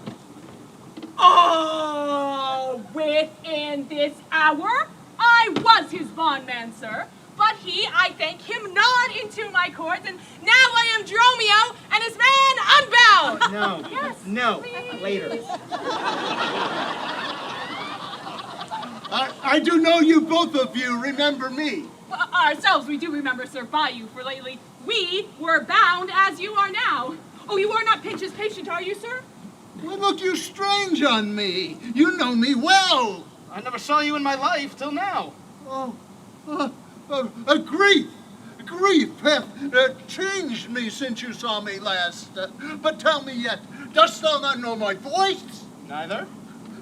Oh, within this hour, I was his bondman, sir. But he, I thank him, not into my court, and now I am Dromio, and his man unbound.
No.
Yes.
No.
Please.
Later.
I do know you, both of you, remember me.
Well, ourselves we do remember, sir, by you, for lately we were bound as you are now. Oh, you are not Pinch's patient, are you, sir?
Well, look you strange on me. You know me well.
I never saw you in my life till now.
Grief hath changed me since you saw me last. But tell me yet, dost thou not know my voice?
Neither.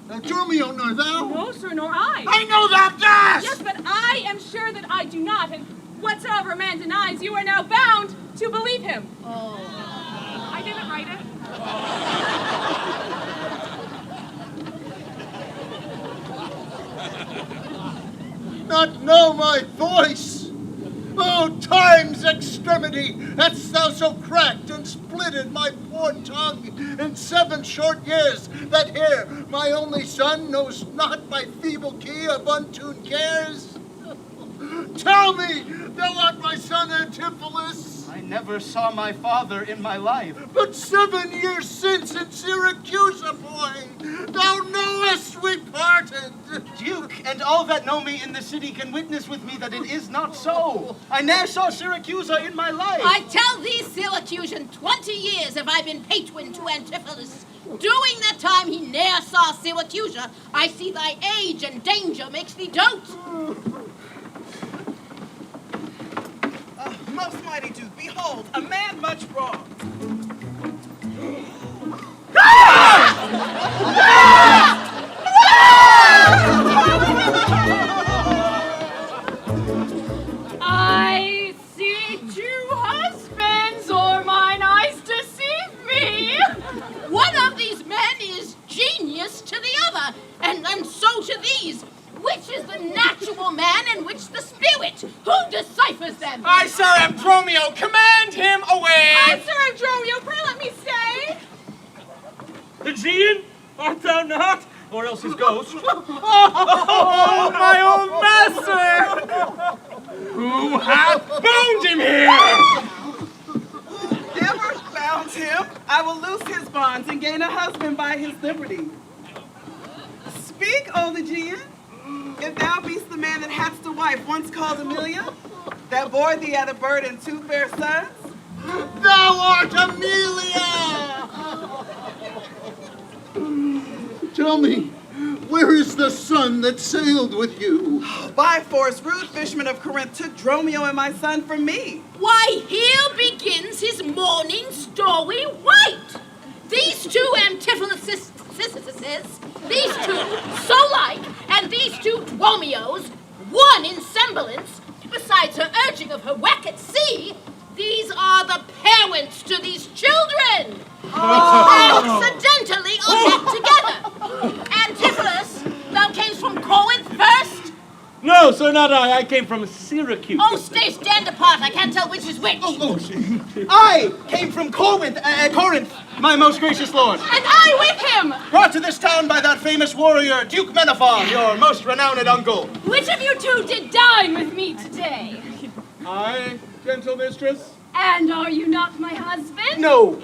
Dromio, nor thou?
No, sir, nor I.
I know that best!
Yes, but I am sure that I do not, and whatsoever man denies, you are now bound to believe him.
Oh.
I didn't write it.
Not know my voice? Oh, time's extremity, hast thou so cracked and splitted my poor tongue in 7 short years, that here my only son knows not my feeble key of untuned cares? Tell me, thou art my son Antipholus?
I never saw my father in my life.
But 7 years since in Syracuse, boy, thou knowest we parted.
Duke, and all that know me in the city can witness with me that it is not so. I ne'er saw Syracuse in my life.
I tell thee, Syracusan, 20 years have I been patron to Antipholus. During that time he ne'er saw Syracuse. I see thy age and danger makes thee dote.
Most mighty Duke, behold, a man much wrong.
I see 2 husbands, or mine eyes deceive me.
One of these men is genius to the other, and so to these. Who deciphers them?
I, sir, am Dromio. Command him away.
I, sir, am Dromio. Pray let me stay.
Aegean, art thou not? Or else his ghost.
Oh, my old master! Who hath bound him here?
Never bound him. I will loose his bonds and gain a husband by his liberty. Speak, old Aegean. If thou be'st the man that hadst a wife once called Amelia, that bore thee at a bird and 2 fair sons,
Thou art Amelia! Tell me, where is the son that sailed with you?
by force, rude fisherman of Corinth took Dromio and my son from me.
Why, here begins his morning story right. These two antiphonous these two so like, and these two Dromios, one in semblance, besides her urging of her wreck at sea, these are the parents to these children. Accidentally are met together. Antipholus, thou camest from Corinth first?
No, sir, not I. I came from Syracuse.
Oh, stay stand apart. I can't tell which is which.
I came from Corinth, my most gracious lord.
And I with him.
Brought to this town by that famous warrior, Duke Menaphon, your most renowned uncle.
Which of you two did dine with me today?
I, gentle mistress.
And are you not my husband?
No,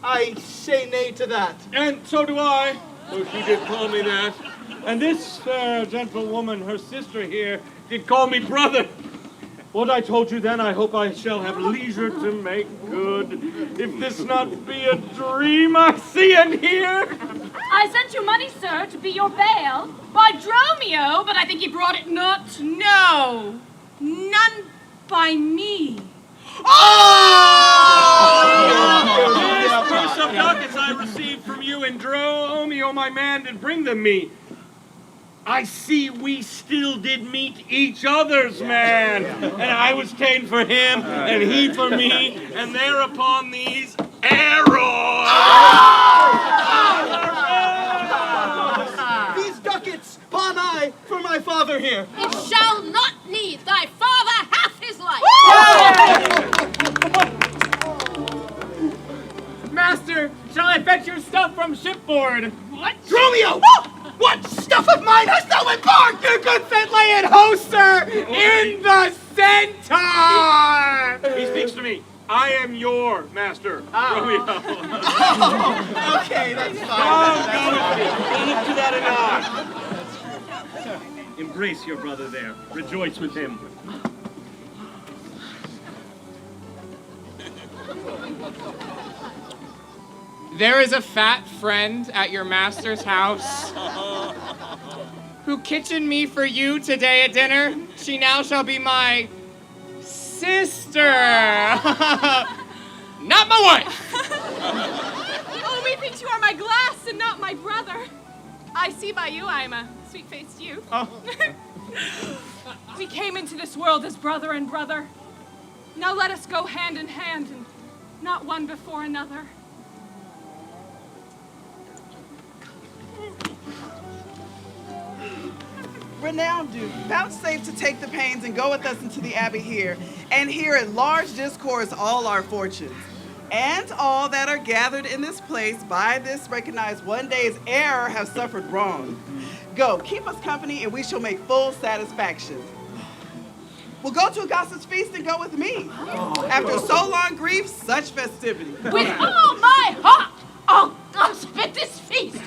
I say nay to that.
And so do I. Oh, she did call me that. And this fair gentlewoman, her sister here, did call me brother. What I told you then, I hope I shall have leisure to make good. If this not be a dream I see and hear.
I sent you money, sir, to be your bail by Dromio, but I think he brought it not. No, none by me.
This purse of ducats I received from you, and Dromio, my man, did bring them me. I see we still did meet each other's man, and I was ta'en for him, and he for me, and thereupon these arrows.
These ducats pawn I for my father here.
It shall not need thy father half his life.
Master, shall I fetch your stuff from shipboard?
What? Dromio! What stuff of mine hast thou embarked?
Your good fit lay in host, sir, in the centaur!
He speaks to me. I am your master, Romeo.
Okay, that's fine.
Go with me. Look to that and nod. Embrace your brother there. Rejoice with him.
There is a fat friend at your master's house who kitchened me for you today at dinner. She now shall be my sister. Not my wife.
Oh, methinks you are my glass and not my brother. I see by you I am a sweet-faced youth.
Oh.
We came into this world as brother and brother. Now let us go hand in hand and not one before another.
Renowned Duke, vouchsafe to take the pains and go with us into the abbey here, and hear in large discourse all our fortunes, and all that are gathered in this place by this recognized one day's error have suffered wrong. Go, keep us company, and we shall make full satisfaction. We'll go to a gossip's feast and go with me. After so long grief, such festivity.
With all my heart, I'll spit this feast.